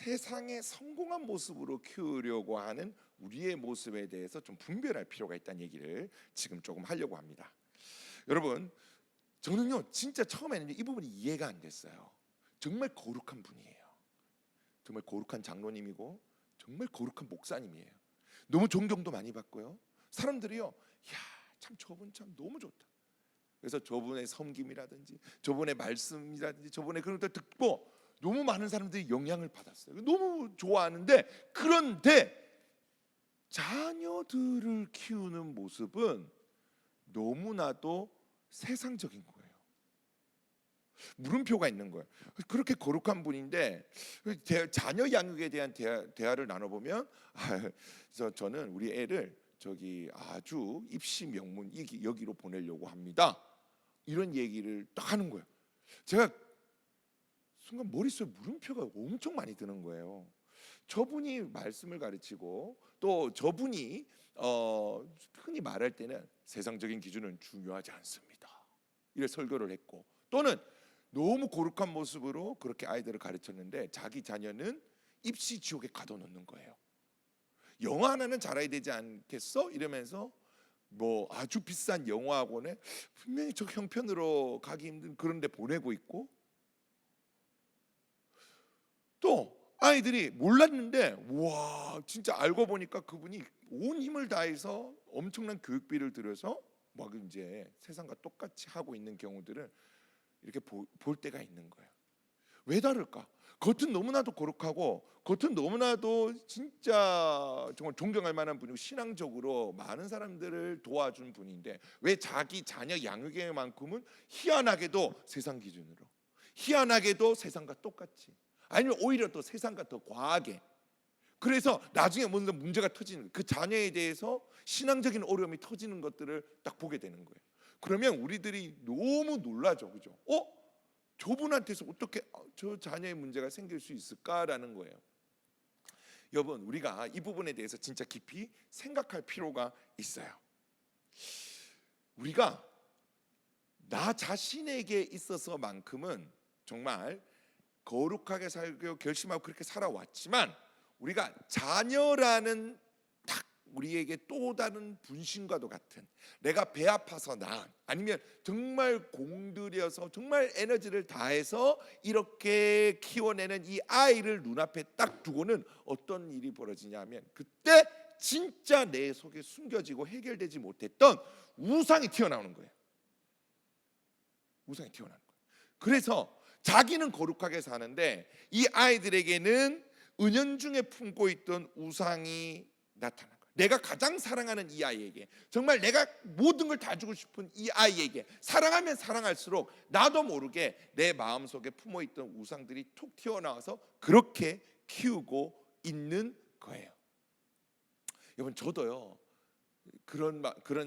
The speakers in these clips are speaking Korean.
세상의 성공한 모습으로 키우려고 하는 우리의 모습에 대해서 좀 분별할 필요가 있다는 얘기를 지금 조금 하려고 합니다. 여러분, 저는요 진짜 처음에는 이 부분이 이해가 안 됐어요. 정말 거룩한 분이에요. 정말 거룩한 장로님이고 정말 거룩한 목사님이에요. 너무 존경도 많이 받고요. 사람들이요, 야, 참 저분 참 너무 좋다. 그래서 저분의 섬김이라든지 저분의 말씀이라든지 저분의 그런 것들 듣고 너무 많은 사람들이 영향을 받았어요. 너무 좋아하는데, 그런데 자녀들을 키우는 모습은 너무나도 세상적인 거예요. 물음표가 있는 거예요. 그렇게 거룩한 분인데 자녀 양육에 대한 대화를 나눠보면 저는 우리 애를 저기 아주 입시 명문 여기로 보내려고 합니다. 이런 얘기를 딱 하는 거예요. 제가 순간 머릿속에 물음표가 엄청 많이 드는 거예요. 저분이 말씀을 가르치고 또 저분이 흔히 말할 때는 세상적인 기준은 중요하지 않습니다. 이래 설교를 했고, 또는 너무 거룩한 모습으로 그렇게 아이들을 가르쳤는데 자기 자녀는 입시 지옥에 가둬놓는 거예요. 영어 하나는 잘해야 되지 않겠어? 이러면서 뭐 아주 비싼 영어 학원에 분명히 저 형편으로 가기 힘든 그런 데 보내고 있고, 또 아이들이 몰랐는데 와 진짜 알고 보니까 그분이 온 힘을 다해서 엄청난 교육비를 들여서 막 이제 세상과 똑같이 하고 있는 경우들을 이렇게 볼 때가 있는 거예요. 왜 다를까? 겉은 너무나도 거룩하고 겉은 너무나도 진짜 정말 존경할 만한 분이고 신앙적으로 많은 사람들을 도와준 분인데 왜 자기 자녀 양육에만큼은 희한하게도 세상 기준으로, 희한하게도 세상과 똑같이, 아니면 오히려 또 세상과 더 과하게, 그래서 나중에 뭔가 문제가 터지는, 그 자녀에 대해서 신앙적인 어려움이 터지는 것들을 딱 보게 되는 거예요. 그러면 우리들이 너무 놀라죠, 그죠? 저분한테서 어떻게 저 자녀의 문제가 생길 수 있을까라는 거예요. 여러분, 우리가 이 부분에 대해서 진짜 깊이 생각할 필요가 있어요. 우리가 나 자신에게 있어서만큼은 정말 거룩하게 살고 결심하고 그렇게 살아왔지만, 우리가 자녀라는 딱 우리에게 또 다른 분신과도 같은, 내가 배 아파서 낳은, 아니면 정말 공들여서 정말 에너지를 다해서 이렇게 키워내는 이 아이를 눈앞에 딱 두고는 어떤 일이 벌어지냐면, 그때 진짜 내 속에 숨겨지고 해결되지 못했던 우상이 튀어나오는 거예요. 우상이 튀어나오는 거예요. 그래서 자기는 거룩하게 사는데 이 아이들에게는 은연중에 품고 있던 우상이 나타난 거예요. 내가 가장 사랑하는 이 아이에게, 정말 내가 모든 걸 다 주고 싶은 이 아이에게 사랑하면 사랑할수록 나도 모르게 내 마음속에 품어있던 우상들이 툭 튀어나와서 그렇게 키우고 있는 거예요. 여러분, 저도요 그런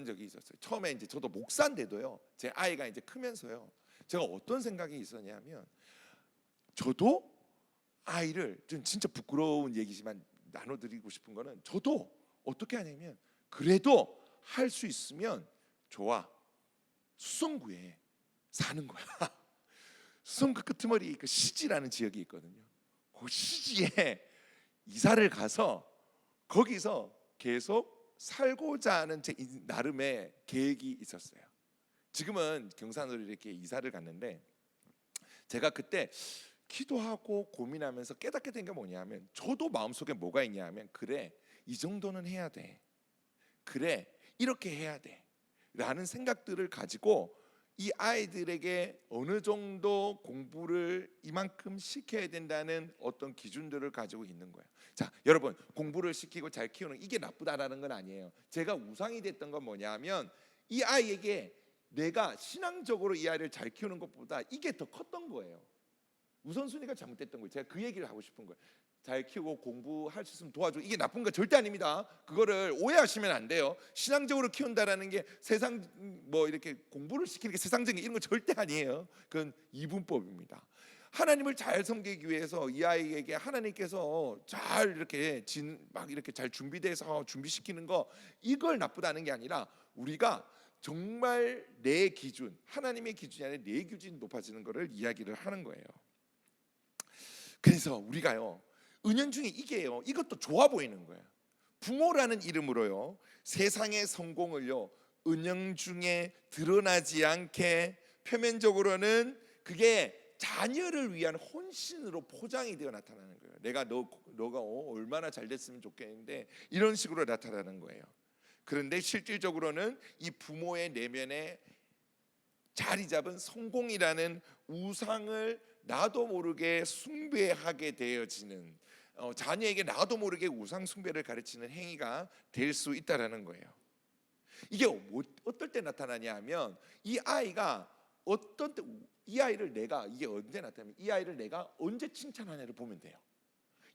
적이 있었어요. 처음에 이제 저도 목사인데도요, 제 아이가 이제 크면서요, 제가 어떤 생각이 있었냐면, 저도 아이를, 좀 진짜 부끄러운 얘기지만 나눠드리고 싶은 거는, 저도 어떻게 하냐면, 그래도 할 수 있으면 좋아, 수성구에 사는 거야. 수성구 끄트머리 그 시지라는 지역이 있거든요. 그 시지에 이사를 가서 거기서 계속 살고자 하는 제 나름의 계획이 있었어요. 지금은 경산으로 이렇게 이사를 갔는데, 제가 그때 기도하고 고민하면서 깨닫게 된 게 뭐냐면, 저도 마음속에 뭐가 있냐면, 그래 이 정도는 해야 돼, 그래 이렇게 해야 돼 라는 생각들을 가지고 이 아이들에게 어느 정도 공부를 이만큼 시켜야 된다는 어떤 기준들을 가지고 있는 거예요. 자, 여러분, 공부를 시키고 잘 키우는 이게 나쁘다라는 건 아니에요. 제가 우상이 됐던 건 뭐냐면, 이 아이에게 내가 신앙적으로 이 아이를 잘 키우는 것보다 이게 더 컸던 거예요. 우선순위가 잘못됐던 거예요. 제가 그 얘기를 하고 싶은 거예요. 잘 키우고 공부할 수 있으면 도와줘, 이게 나쁜 거 절대 아닙니다. 그거를 오해하시면 안 돼요. 신앙적으로 키운다라는 게 세상 뭐 이렇게 공부를 시키는 게 세상적인 이런 거 절대 아니에요. 그건 이분법입니다. 하나님을 잘 섬기기 위해서 이 아이에게 하나님께서 잘 이렇게 막 이렇게 잘 준비돼서 준비시키는 거, 이걸 나쁘다는 게 아니라, 우리가 정말 내 기준, 하나님의 기준이 아니라 내 기준이 높아지는 것을 이야기를 하는 거예요. 그래서 우리가요, 은연중에 이게요, 이것도 좋아 보이는 거예요. 부모라는 이름으로요, 세상의 성공을요 은연중에 드러나지 않게 표면적으로는 그게 자녀를 위한 혼신으로 포장이 되어 나타나는 거예요. 내가 너가 얼마나 잘 됐으면 좋겠는데, 이런 식으로 나타나는 거예요. 그런데 실질적으로는 이 부모의 내면에 자리 잡은 성공이라는 우상을 나도 모르게 숭배하게 되어지는, 자녀에게 나도 모르게 우상 숭배를 가르치는 행위가 될 수 있다라는 거예요. 이게 어떨 때 나타나냐 하면, 이 아이가 어떤 때, 이 아이를 내가, 이게 언제 나타나면, 이 아이를 내가 언제 칭찬하냐를 보면 돼요.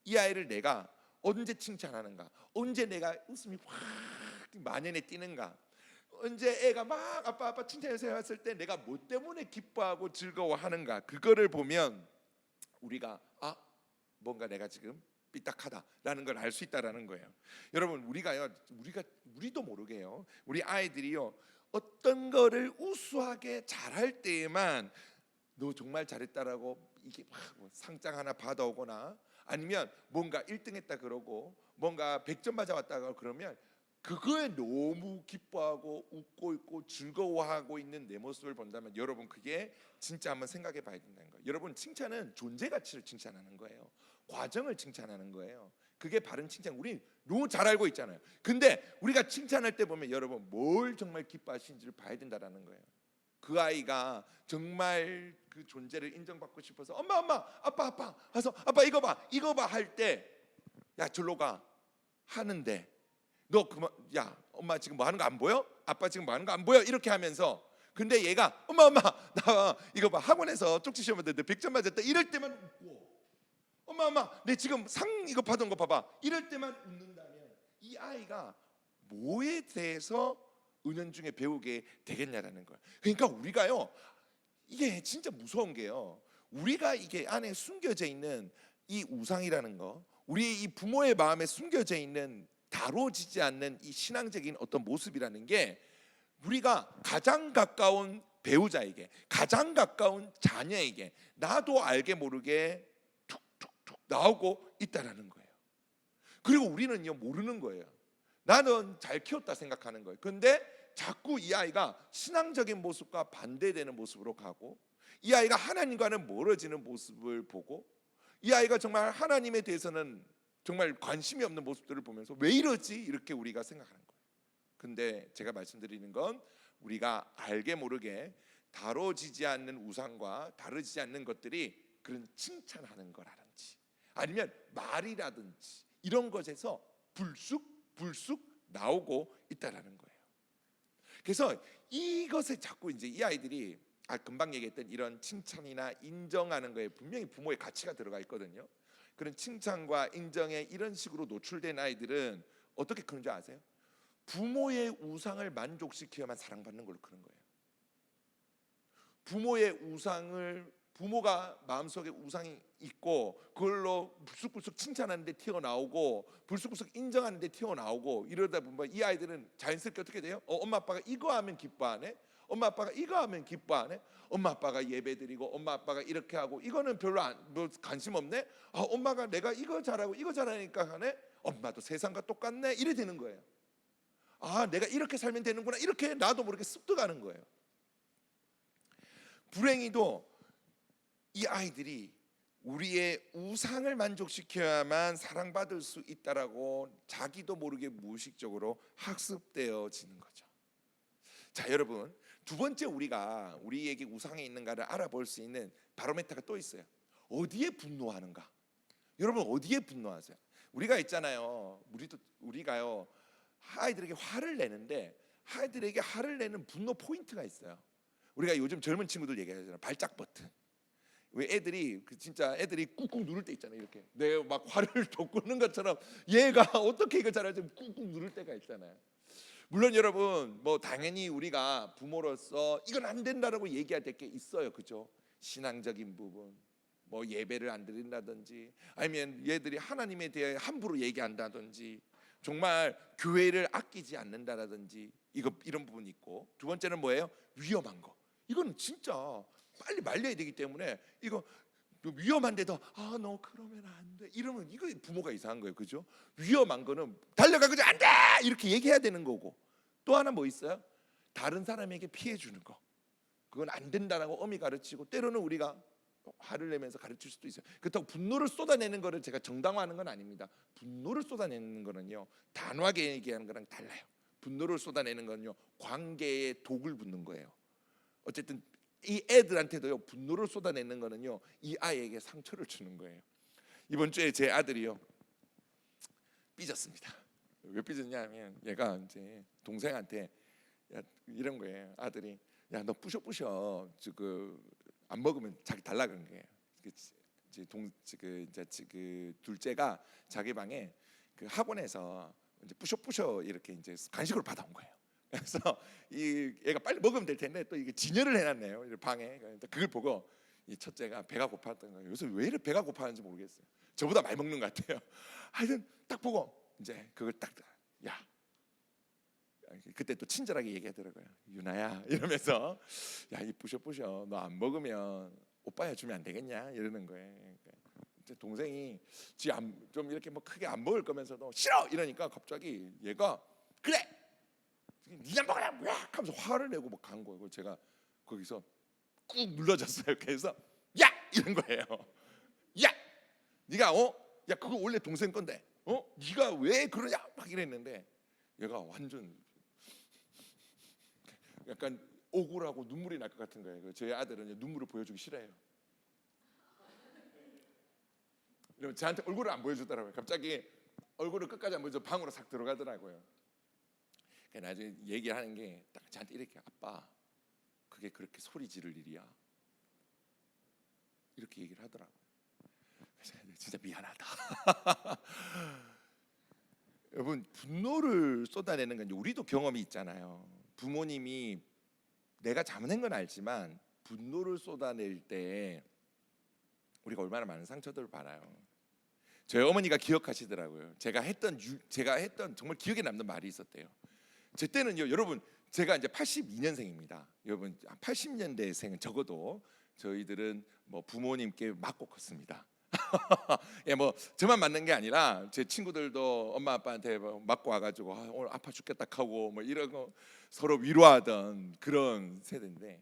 이 아이를 내가 언제 칭찬하는가, 언제 내가 웃음이 확 만연해 뛰는가, 언제 애가 막 아빠 칭찬해주세요 했을 때 내가 뭐 때문에 기뻐하고 즐거워하는가, 그거를 보면 우리가 뭔가 내가 지금 삐딱하다라는 걸 알 수 있다라는 거예요. 여러분, 우리도 모르게요, 우리 아이들이요 어떤 거를 우수하게 잘할 때에만 너 정말 잘했다라고 이게 막 상장 하나 받아오거나, 아니면 뭔가 1등 했다 그러고 뭔가 100점 맞아왔다 그러면 그거에 너무 기뻐하고 웃고 있고 즐거워하고 있는 내 모습을 본다면, 여러분 그게 진짜 한번 생각해 봐야 된다는 거예요. 여러분, 칭찬은 존재 가치를 칭찬하는 거예요. 과정을 칭찬하는 거예요. 그게 바른 칭찬. 우리 너무 잘 알고 있잖아요. 근데 우리가 칭찬할 때 보면 여러분 뭘 정말 기뻐하시는지를 봐야 된다라는 거예요. 그 아이가 정말 그 존재를 인정받고 싶어서 엄마 아빠 해서 아빠 이거 봐 할 때, 야 절로 가 하는데, 너 그만, 야 엄마 지금 뭐 하는 거 안 보여? 아빠 지금 뭐 하는 거 안 보여? 이렇게 하면서, 근데 얘가 엄마 나 이거 봐 학원에서 쪽지 시험 봤는데 100점 맞았다 이럴 때만 웃고, 엄마 내 지금 상 이거 받은 거 봐봐 이럴 때만 웃는다면, 이 아이가 뭐에 대해서 은연중에 배우게 되겠냐라는 거예요. 그러니까 우리가요, 이게 진짜 무서운 게요, 우리가 이게 안에 숨겨져 있는 이 우상이라는 거, 우리 이 부모의 마음에 숨겨져 있는 다뤄지지 않는 이 신앙적인 어떤 모습이라는 게, 우리가 가장 가까운 배우자에게, 가장 가까운 자녀에게 나도 알게 모르게 툭툭툭 나오고 있다라는 거예요. 그리고 우리는요 모르는 거예요. 나는 잘 키웠다 생각하는 거예요. 근데 자꾸 이 아이가 신앙적인 모습과 반대되는 모습으로 가고, 이 아이가 하나님과는 멀어지는 모습을 보고, 이 아이가 정말 하나님에 대해서는 정말 관심이 없는 모습들을 보면서 왜 이러지? 이렇게 우리가 생각하는 거예요. 근데 제가 말씀드리는 건, 우리가 알게 모르게 다뤄지지 않는 우상과 다루지 않는 것들이 그런 칭찬하는 거라든지 아니면 말이라든지 이런 것에서 불쑥 나오고 있다라는 거예요. 그래서 이것에 자꾸 이제 이 아이들이 금방 얘기했던 이런 칭찬이나 인정하는 거에 분명히 부모의 가치가 들어가 있거든요. 그런 칭찬과 인정에 이런 식으로 노출된 아이들은 어떻게 크는 줄 아세요? 부모의 우상을 만족시켜야만 사랑받는 걸로 크는 거예요. 부모의 우상을, 부모가 마음속에 우상이 있고 그걸로 불쑥불쑥 칭찬하는데 튀어나오고 불쑥불쑥 인정하는데 튀어나오고, 이러다 보면 이 아이들은 자연스럽게 어떻게 돼요? 엄마 아빠가 이거 하면 기뻐하네, 엄마 아빠가 이거 하면 기뻐하네, 엄마 아빠가 예배드리고 엄마 아빠가 이렇게 하고 이거는 별로 뭐 관심 없네, 엄마가 내가 이거 잘하고 이거 잘하니까 하네, 엄마도 세상과 똑같네, 이래 되는 거예요. 내가 이렇게 살면 되는구나, 이렇게 나도 모르게 습득하는 거예요. 불행히도 이 아이들이 우리의 우상을 만족시켜야만 사랑받을 수 있다라고 자기도 모르게 무의식적으로 학습되어지는 거죠. 자, 여러분, 두 번째 우리에게 우상이 있는가를 알아볼 수 있는 바로메터가 또 있어요. 어디에 분노하는가? 여러분, 어디에 분노하세요? 우리가 있잖아요, 우리가요 아이들에게 화를 내는데, 아이들에게 화를 내는 분노 포인트가 있어요. 우리가 요즘 젊은 친구들 얘기하잖아요, 발작 버튼. 왜 애들이 진짜 애들이 꾹꾹 누를 때 있잖아요. 이렇게 내가 막 화를 돋구는 것처럼 얘가 어떻게 이거 잘하지 꾹꾹 누를 때가 있잖아요. 물론 여러분, 뭐 당연히 우리가 부모로서 이건 안 된다라고 얘기할 때 게 있어요, 그죠? 신앙적인 부분, 뭐 예배를 안 드린다든지, 아니면 얘들이 하나님에 대해 함부로 얘기한다든지, 정말 교회를 아끼지 않는다라든지, 이런 부분이 있고, 두 번째는 뭐예요? 위험한 거. 이거는 진짜 빨리 말려야 되기 때문에 이거 좀 위험한데도 너 그러면 안 돼. 이러면 이거 부모가 이상한 거예요. 그죠? 위험한 거는 달려가고 안 돼! 이렇게 얘기해야 되는 거고. 또 하나 뭐 있어요? 다른 사람에게 피해 주는 거. 그건 안 된다라고 엄히 가르치고 때로는 우리가 화를 내면서 가르칠 수도 있어요. 그렇다고 분노를 쏟아내는 거를 제가 정당화하는 건 아닙니다. 분노를 쏟아내는 거는요, 단호하게 얘기하는 거랑 달라요. 분노를 쏟아내는 건요, 관계에 독을 붓는 거예요. 어쨌든 이 애들한테도요, 분노를 쏟아내는 거는요, 이 아이에게 상처를 주는 거예요. 이번 주에 제 아들이요, 삐졌습니다. 왜 삐졌냐면 얘가 이제 동생한테 이런 거예요. 아들이 야, 너 부셔 안 먹으면 자기 달라 그런 거예요. 그 둘째가 자기 방에 그 학원에서 이제 부셔 이렇게 이제 간식으로 받아온 거예요. 그래서 이 애가 빨리 먹으면 될 텐데 또 이게 진열을 해놨네요. 이 방에. 그걸 보고 이 첫째가 배가 고팠던 거예요. 요새 왜 이렇게 배가 고파하는지 모르겠어요. 저보다 많이 먹는 것 같아요. 하여튼 딱 보고 이제 그걸 딱 야. 그때 또 친절하게 얘기하더라고요. 유나야 이러면서 야, 이 부셔 너 안 먹으면 오빠야 주면 안 되겠냐 이러는 거예요. 그러니까 동생이 좀 이렇게 뭐 크게 안 먹을 거면서도 싫어 이러니까 갑자기 얘가 그래 니가 먹으라 하면서 화를 내고 막 간 거예요. 제가 거기서 꾹 눌러줬어요. 그래서 야 이런 거예요. 야 네가 야 그거 원래 동생 건데 네가 왜 그러냐 막 이랬는데 얘가 완전 약간 억울하고 눈물이 날 것 같은 거예요. 저희 아들은 눈물을 보여주기 싫어해요. 이러면 저한테 얼굴을 안 보여주더라고요. 갑자기 얼굴을 끝까지 안 보여줘 방으로 싹 들어가더라고요. 나중에 얘기하는 게 딱 저한테 이렇게 아빠 그게 그렇게 소리 지를 일이야 이렇게 얘기를 하더라고요. 진짜 미안하다. 여러분 분노를 쏟아내는 건 우리도 경험이 있잖아요. 부모님이 내가 잘못한 건 알지만 분노를 쏟아낼 때 우리가 얼마나 많은 상처들을 받아요. 저희 어머니가 기억하시더라고요. 제가 했던 정말 기억에 남는 말이 있었대요. 제 때는요, 여러분 제가 이제 82년생입니다. 여러분 80년대생은 적어도 저희들은 뭐 부모님께 맞고 컸습니다. 예, 뭐 저만 맞는 게 아니라 제 친구들도 엄마 아빠한테 맞고 와가지고 오늘 아파 죽겠다 하고 뭐 이러고 서로 위로하던 그런 세대인데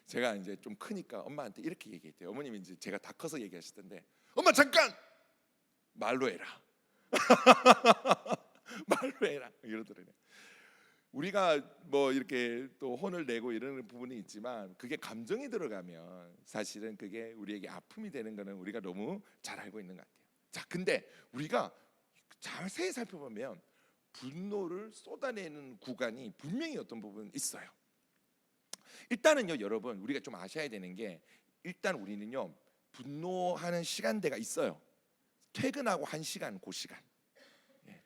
제가 이제 좀 크니까 엄마한테 이렇게 얘기했대요. 어머님이 이제 제가 다 커서 얘기하시던데 엄마 잠깐 말로 해라. 말로 해라 이러더래요. 우리가 뭐 이렇게 또 혼을 내고 이러는 부분이 있지만 그게 감정이 들어가면 사실은 그게 우리에게 아픔이 되는 거는 우리가 너무 잘 알고 있는 것 같아요. 자, 근데 우리가 자세히 살펴보면 분노를 쏟아내는 구간이 분명히 어떤 부분은 있어요. 일단은요, 여러분 우리가 좀 아셔야 되는 게 일단 우리는요 분노하는 시간대가 있어요. 퇴근하고 1시간 그 시간.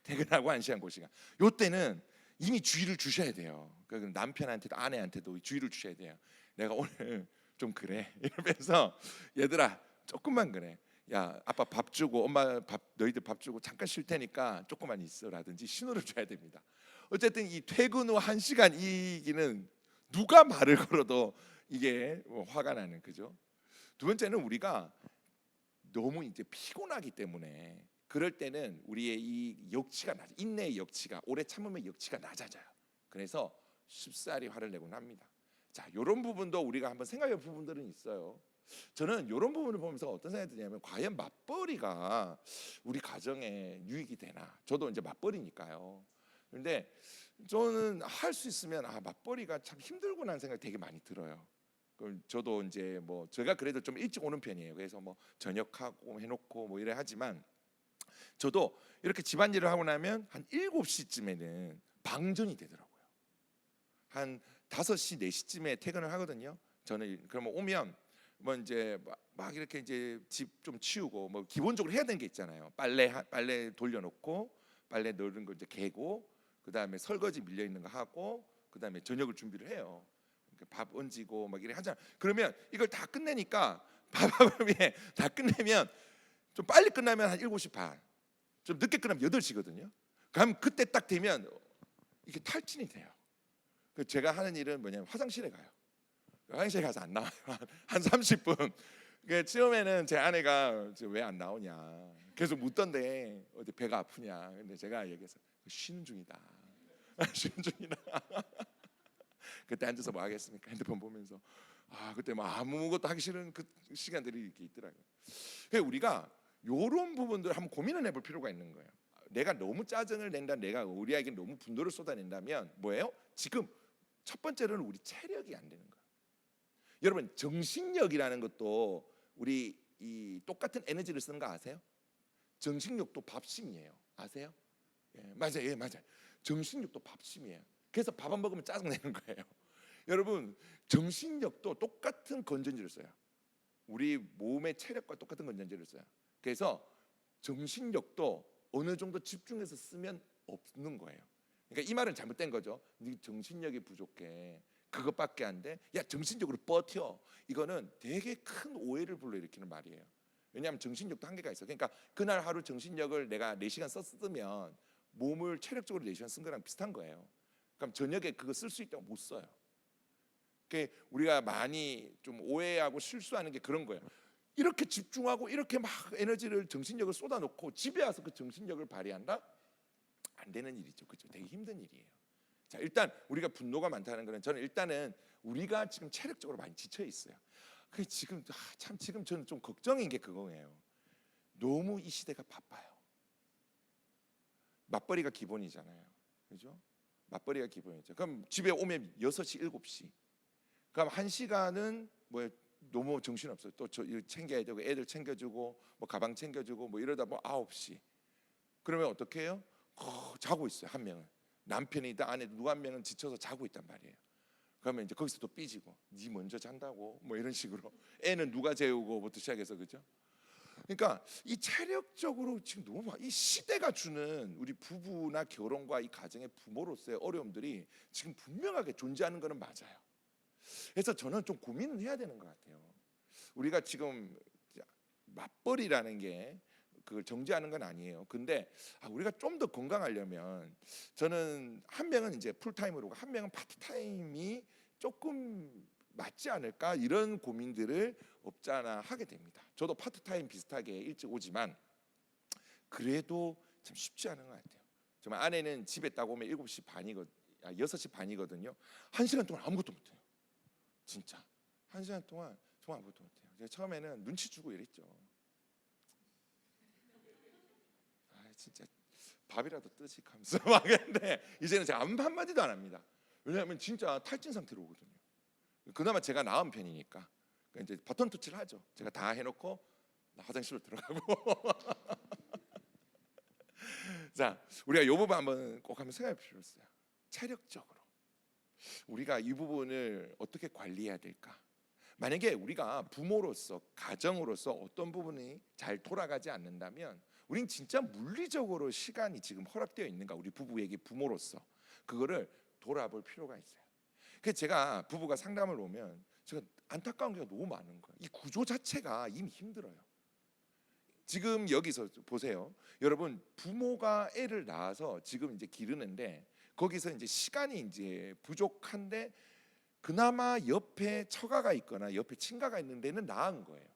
퇴근하고 1시간 그 시간. 요때는 이미 주의를 주셔야 돼요. 남편한테도 아내한테도 주의를 주셔야 돼요. 내가 오늘 좀 그래 이러면서 얘들아 조금만 그래. 야 아빠 밥 주고 엄마 너희들 밥 주고 잠깐 쉴 테니까 조금만 있어라든지 신호를 줘야 됩니다. 어쨌든 이 퇴근 후 1시간 이기는 누가 말을 걸어도 이게 화가 나는 그죠. 두 번째는 우리가 너무 이제 피곤하기 때문에 그럴 때는 우리의 이 역치가 낮아, 인내의 역치가 오래 참음의 역치가 낮아져요. 그래서 쉽사리 화를 내곤 합니다. 자, 이런 부분도 우리가 한번 생각해 볼 부분들은 있어요. 저는 이런 부분을 보면서 어떤 생각이 드냐면 과연 맞벌이가 우리 가정에 유익이 되나? 저도 이제 맞벌이니까요. 그런데 저는 할 수 있으면 맞벌이가 참 힘들구나 하는 생각이 되게 많이 들어요. 저도 이제 뭐 제가 그래도 좀 일찍 오는 편이에요. 그래서 뭐 저녁하고 해놓고 뭐 이래 하지만 저도 이렇게 집안일을 하고 나면 한 7시쯤에는 방전이 되더라고요. 한 5시 4시쯤에 퇴근을 하거든요. 저는 그러면 오면 뭐 이제 막 이렇게 이제 집 좀 치우고 뭐 기본적으로 해야 되는 게 있잖아요. 빨래 돌려놓고 빨래 넣는 거 이제 개고 그다음에 설거지 밀려 있는 거 하고 그다음에 저녁을 준비를 해요. 밥 얹고 막 이래 하잖아. 그러면 이걸 다 끝내니까 밥에 다 끝내면 좀 빨리 끝나면 한 7시 반, 좀 늦게 끝나면 8시거든요. 그럼 그때 딱 되면 이게 탈진이 돼요. 제가 하는 일은 뭐냐면 화장실에 가요. 화장실에 가서 안 나와요. 한 30분 그 처음에는 제 아내가 왜 안 나오냐 계속 묻던데 어디 배가 아프냐. 근데 제가 얘기해서 쉬는 중이다. 쉬는 중이다. 그때 앉아서 뭐 하겠습니까? 핸드폰 보면서 그때 뭐 아무것도 하기 싫은 그 시간들이 이렇게 있더라고요. 그래서 우리가 이런 부분들 한번 고민을 해볼 필요가 있는 거예요. 내가 너무 짜증을 낸다, 내가 우리 아이에게 너무 분노를 쏟아낸다면 뭐예요? 지금 첫 번째로는 우리 체력이 안 되는 거예요. 여러분 정신력이라는 것도 우리 이 똑같은 에너지를 쓰는 거 아세요? 정신력도 밥심이에요. 아세요? 예, 맞아요. 예, 맞아요. 정신력도 밥심이에요. 그래서 밥 안 먹으면 짜증 내는 거예요. 여러분 정신력도 똑같은 건전지를 써요. 우리 몸의 체력과 똑같은 건전지를 써요. 그래서 정신력도 어느 정도 집중해서 쓰면 없는 거예요. 그러니까 이 말은 잘못된 거죠. 네 정신력이 부족해. 그것밖에 안 돼? 야 정신적으로 버텨. 이거는 되게 큰 오해를 불러일으키는 말이에요. 왜냐하면 정신력도 한계가 있어. 그러니까 그날 하루 정신력을 내가 4시간 썼으면 몸을 체력적으로 4시간 쓴 거랑 비슷한 거예요. 그럼 저녁에 그거 쓸 수 있다고 못 써요. 그러니까 우리가 많이 좀 오해하고 실수하는 게 그런 거예요. 이렇게 집중하고 이렇게 막 에너지를 정신력을 쏟아놓고 집에 와서 그 정신력을 발휘한다? 안 되는 일이죠. 그렇죠? 되게 힘든 일이에요. 자, 일단 우리가 분노가 많다는 거는 저는 일단은 우리가 지금 체력적으로 많이 지쳐 있어요. 그 지금 참 지금 저는 좀 걱정인 게 그거예요. 너무 이 시대가 바빠요. 맞벌이가 기본이잖아요. 그죠? 맞벌이가 기본이죠. 그럼 집에 오면 6시, 7시. 그럼 1시간은 뭐 너무 정신없어요. 또 저 챙겨야 되고 애들 챙겨주고 뭐 가방 챙겨주고 뭐 이러다 뭐 9시. 그러면 어떻게 해요? 자고 있어요. 한 명은. 남편이다 아내 누가 한 명은 지쳐서 자고 있단 말이에요. 그러면 이제 거기서 또 삐지고 네 먼저 잔다고 뭐 이런 식으로 애는 누가 재우고부터 시작해서 그죠? 그러니까 이 체력적으로 지금 너무 이 시대가 주는 우리 부부나 결혼과 이 가정의 부모로서의 어려움들이 지금 분명하게 존재하는 것은 맞아요. 그래서 저는 좀 고민을 해야 되는 것 같아요. 우리가 지금 맞벌이라는 게 그걸 정지하는 건 아니에요. 근데 우리가 좀 더 건강하려면 저는 한 명은 이제 풀타임으로 한 명은 파트타임이 조금 맞지 않을까 이런 고민들을 없잖아 하게 됩니다. 저도 파트타임 비슷하게 일찍 오지만 그래도 참 쉽지 않은 것 같아요. 정말 아내는 집에 딱 오면 7시 반이거든요. 6시 반이거든요. 1시간 동안 아무것도 못해요. 진짜 1시간 동안 정말 아무것도 못해요. 제가 처음에는 눈치 주고 이랬죠. 진짜 밥이라도 뜨지 하면서 막 했는데 이제는 제가 아무 한마디도 안 합니다. 왜냐하면 진짜 탈진 상태로 오거든요. 그나마 제가 나은 편이니까 이제 바톤 터치를 하죠. 제가 다 해놓고 나 화장실로 들어가고 자 우리가 이 부분 한번 꼭 한번 생각해 필요 있어요. 체력적으로 우리가 이 부분을 어떻게 관리해야 될까? 만약에 우리가 부모로서 가정으로서 어떤 부분이 잘 돌아가지 않는다면 우린 진짜 물리적으로 시간이 지금 허락되어 있는가? 우리 부부에게 부모로서 그거를 돌아볼 필요가 있어요. 그래서 제가 부부가 상담을 오면 제가 안타까운 게 너무 많은 거예요. 이 구조 자체가 이미 힘들어요. 지금 여기서 보세요. 여러분 부모가 애를 낳아서 지금 이제 기르는데 거기서 이제 시간이 이제 부족한데 그나마 옆에 처가가 있거나 옆에 친가가 있는 데는 나은 거예요.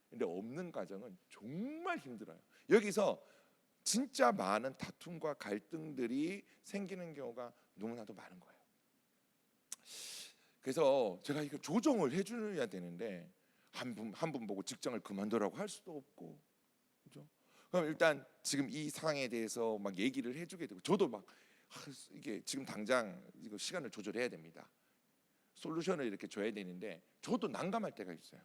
근데 없는 가정은 정말 힘들어요. 여기서 진짜 많은 다툼과 갈등들이 생기는 경우가 너무나도 많은 거예요. 그래서 제가 이거 조정을 해줘야 되는데 한 분 보고 직장을 그만두라고 할 수도 없고, 그죠? 그럼 일단 지금 이 상황에 대해서 막 얘기를 해주게 되고, 저도 막 이게 지금 당장 이거 시간을 조절해야 됩니다. 솔루션을 이렇게 줘야 되는데 저도 난감할 때가 있어요.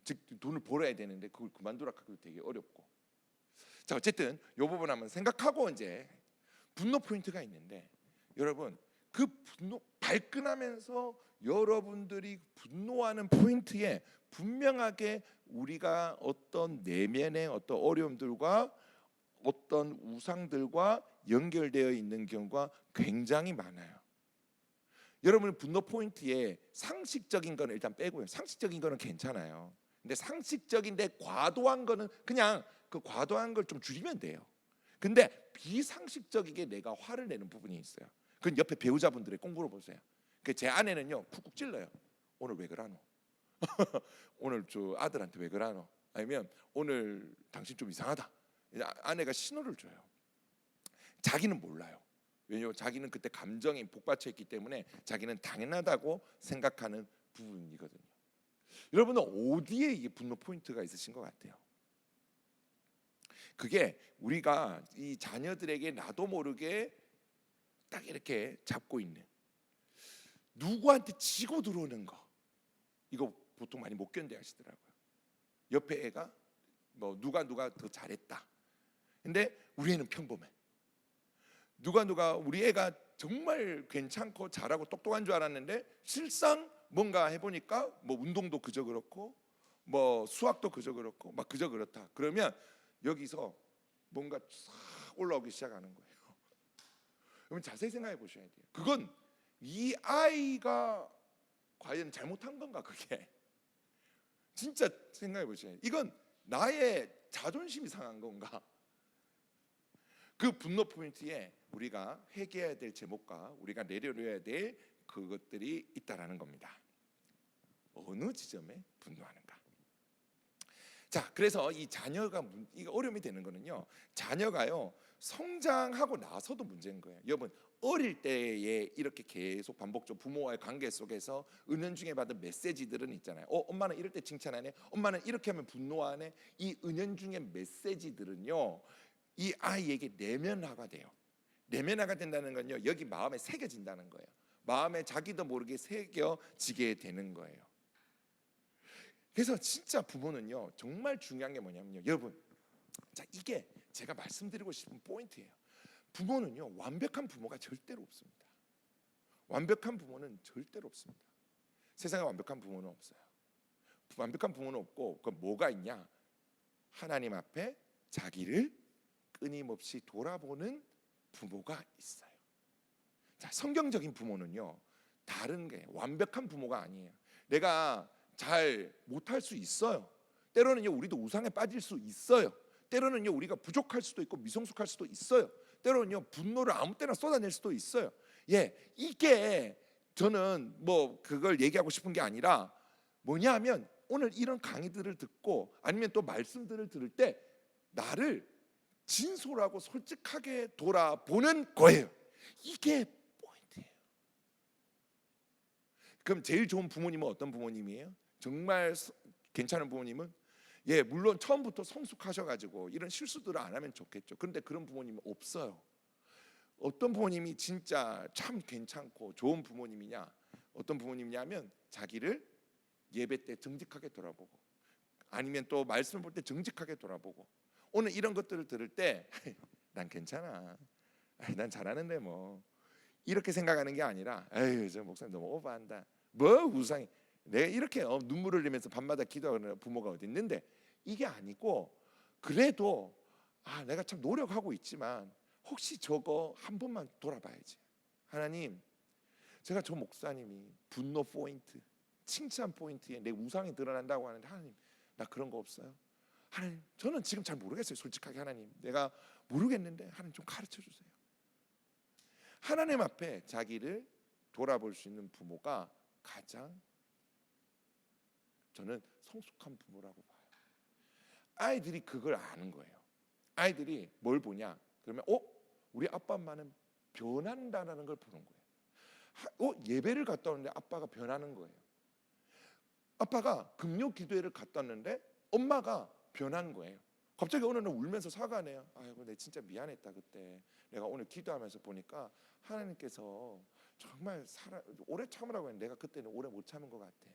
즉 돈을 벌어야 되는데 그걸 그만두라 하기도 되게 어렵고. 자 어쨌든 이 부분 한번 생각하고 이제 분노 포인트가 있는데 여러분 그 분노 발끈하면서 여러분들이 분노하는 포인트에 분명하게 우리가 어떤 내면의 어떤 어려움들과 어떤 우상들과 연결되어 있는 경우가 굉장히 많아요. 여러분 분노 포인트에 상식적인 거는 일단 빼고요. 상식적인 거는 괜찮아요. 근데 상식적인데 과도한 거는 그냥 그 과도한 걸 좀 줄이면 돼요. 근데 비상식적이게 내가 화를 내는 부분이 있어요. 그건 옆에 배우자분들의 꼭 물어보세요. 제 아내는요 쿡쿡 찔러요. 오늘 왜 그러노? 오늘 저 아들한테 왜 그러노? 아니면 오늘 당신 좀 이상하다. 아내가 신호를 줘요. 자기는 몰라요. 왜냐하면 자기는 그때 감정이 복받쳐 있기 때문에 자기는 당연하다고 생각하는 부분이거든요. 여러분은 어디에 이게 분노 포인트가 있으신 것 같아요? 그게 우리가 이 자녀들에게 나도 모르게 딱 이렇게 잡고 있는, 누구한테 지고 들어오는 거, 이거 보통 많이 못 견뎌 하시더라고요. 옆에 애가 뭐 누가 더 잘했다. 근데 우리 애는 평범해. 누가 우리 애가 정말 괜찮고 잘하고 똑똑한 줄 알았는데 실상 뭔가 해보니까 뭐 운동도 그저 그렇고 뭐 수학도 그저 그렇고 막 그저 그렇다. 그러면 여기서 뭔가 싹 올라오기 시작하는 거예요. 그러면 자세히 생각해 보셔야 돼요. 그건 이 아이가 과연 잘못한 건가? 그게 진짜 생각해 보셔야 돼요. 이건 나의 자존심이 상한 건가? 그 분노 포인트에 우리가 회개해야 될 제목과 우리가 내려놓아야 될 그것들이 있다라는 겁니다. 어느 지점에 분노하는가? 자, 그래서 이 자녀가 이거 어려움이 되는 거는요. 자녀가요 성장하고 나서도 문제인 거예요. 여러분 어릴 때에 이렇게 계속 반복적으로 부모와의 관계 속에서 은연중에 받은 메시지들은 있잖아요. 엄마는 이럴 때 칭찬하네. 엄마는 이렇게 하면 분노하네. 이 은연중의 메시지들은요. 이 아이에게 내면화가 돼요. 내면화가 된다는 건요. 여기 마음에 새겨진다는 거예요. 마음에 자기도 모르게 새겨지게 되는 거예요. 그래서 진짜 부모는요 정말 중요한 게 뭐냐면요, 여러분, 자 이게 제가 말씀드리고 싶은 포인트예요. 부모는요 완벽한 부모가 절대로 없습니다. 완벽한 부모는 절대로 없습니다. 세상에 완벽한 부모는 없어요. 완벽한 부모는 없고 그 뭐가 있냐? 하나님 앞에 자기를 끊임없이 돌아보는 부모가 있어요. 자, 성경적인 부모는요 다른 게 완벽한 부모가 아니에요. 내가 잘 못할 수 있어요. 때로는요 우리도 우상에 빠질 수 있어요. 때로는요 우리가 부족할 수도 있고 미성숙할 수도 있어요. 때로는요 분노를 아무 때나 쏟아낼 수도 있어요. 예, 이게 저는 뭐 그걸 얘기하고 싶은 게 아니라 뭐냐 하면 오늘 이런 강의들을 듣고 아니면 또 말씀들을 들을 때 나를 진솔하고 솔직하게 돌아보는 거예요. 이게 포인트예요. 그럼 제일 좋은 부모님은 어떤 부모님이에요? 정말 괜찮은 부모님은 물론 처음부터 성숙하셔가지고 이런 실수들을 안 하면 좋겠죠. 그런데 그런 부모님은 없어요. 어떤 부모님이 진짜 참 괜찮고 좋은 부모님이냐? 어떤 부모님이냐면 자기를 예배 때 정직하게 돌아보고 아니면 또 말씀을 볼 때 정직하게 돌아보고 오늘 이런 것들을 들을 때 난 괜찮아, 난 잘하는데 뭐 이렇게 생각하는 게 아니라 에이 저 목사님 너무 오버한다, 뭐 우상이, 내가 이렇게 눈물을 흘리면서 밤마다 기도하는 부모가 어디 있는데, 이게 아니고 그래도 내가 참 노력하고 있지만 혹시 저거 한 번만 돌아봐야지. 하나님, 제가 저 목사님이 분노 포인트, 칭찬 포인트에 내 우상이 드러난다고 하는데 하나님 나 그런 거 없어요. 하나님 저는 지금 잘 모르겠어요. 솔직하게 하나님 내가 모르겠는데 하나님 좀 가르쳐 주세요. 하나님 앞에 자기를 돌아볼 수 있는 부모가 가장 저는 성숙한 부모라고 봐요. 아이들이 그걸 아는 거예요. 아이들이 뭘 보냐? 그러면 우리 아빠 엄마는 변한다는 걸 보는 거예요. 예배를 갔다 오는데 아빠가 변하는 거예요. 아빠가 금요 기도회를 갔다 왔는데 엄마가 변한 거예요. 갑자기 어느 날 울면서 사과하네요. 아이고 내 진짜 미안했다 그때. 내가 오늘 기도하면서 보니까 하나님께서 정말 오래 참으라고 했는데 내가 그때는 오래 못 참은 것 같아.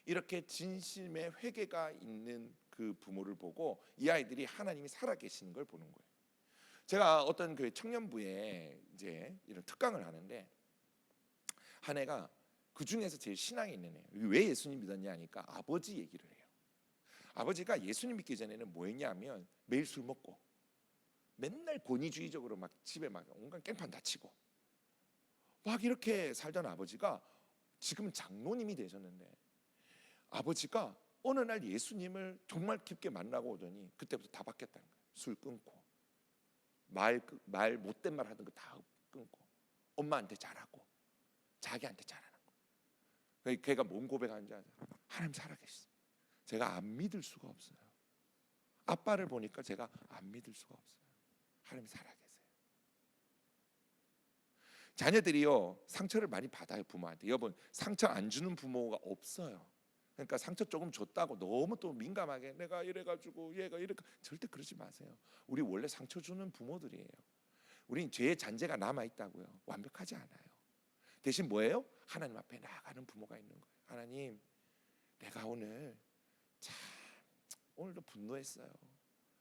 이렇게 진심의 회개가 있는 그 부모를 보고 이 아이들이 하나님이 살아계시는 걸 보는 거예요. 제가 어떤 그 청년부에 이제 이런 특강을 하는데 한 애가 그 중에서 제일 신앙이 있는 애예요. 왜 예수님 믿었냐 하니까 아버지 얘기를 해요. 아버지가 예수님 믿기 전에는 뭐 했냐면 매일 술 먹고 맨날 권위주의적으로 막 집에 막 온갖 깽판 다치고 막 이렇게 살던 아버지가 지금은 장로님이 되셨는데 아버지가 어느 날 예수님을 정말 깊게 만나고 오더니 그때부터 다 바뀌었다는 거예요. 술 끊고 말 못된 말 하던 거 다 끊고 엄마한테 잘하고 자기한테 잘하는 거. 걔가 뭔 고백하는지 아세요? 하나님 살아계시다. 제가 안 믿을 수가 없어요. 아빠를 보니까 제가 안 믿을 수가 없어요. 하나님 살아계세요. 자녀들이요 상처를 많이 받아요. 부모한테. 여러분, 상처 안 주는 부모가 없어요. 그러니까 상처 조금 줬다고 너무 또 민감하게 내가 이래가지고 얘가 이래, 절대 그러지 마세요. 우리 원래 상처 주는 부모들이에요. 우린 죄의 잔재가 남아 있다고요. 완벽하지 않아요. 대신 뭐예요? 하나님 앞에 나아가는 부모가 있는 거예요. 하나님, 내가 오늘도 분노했어요.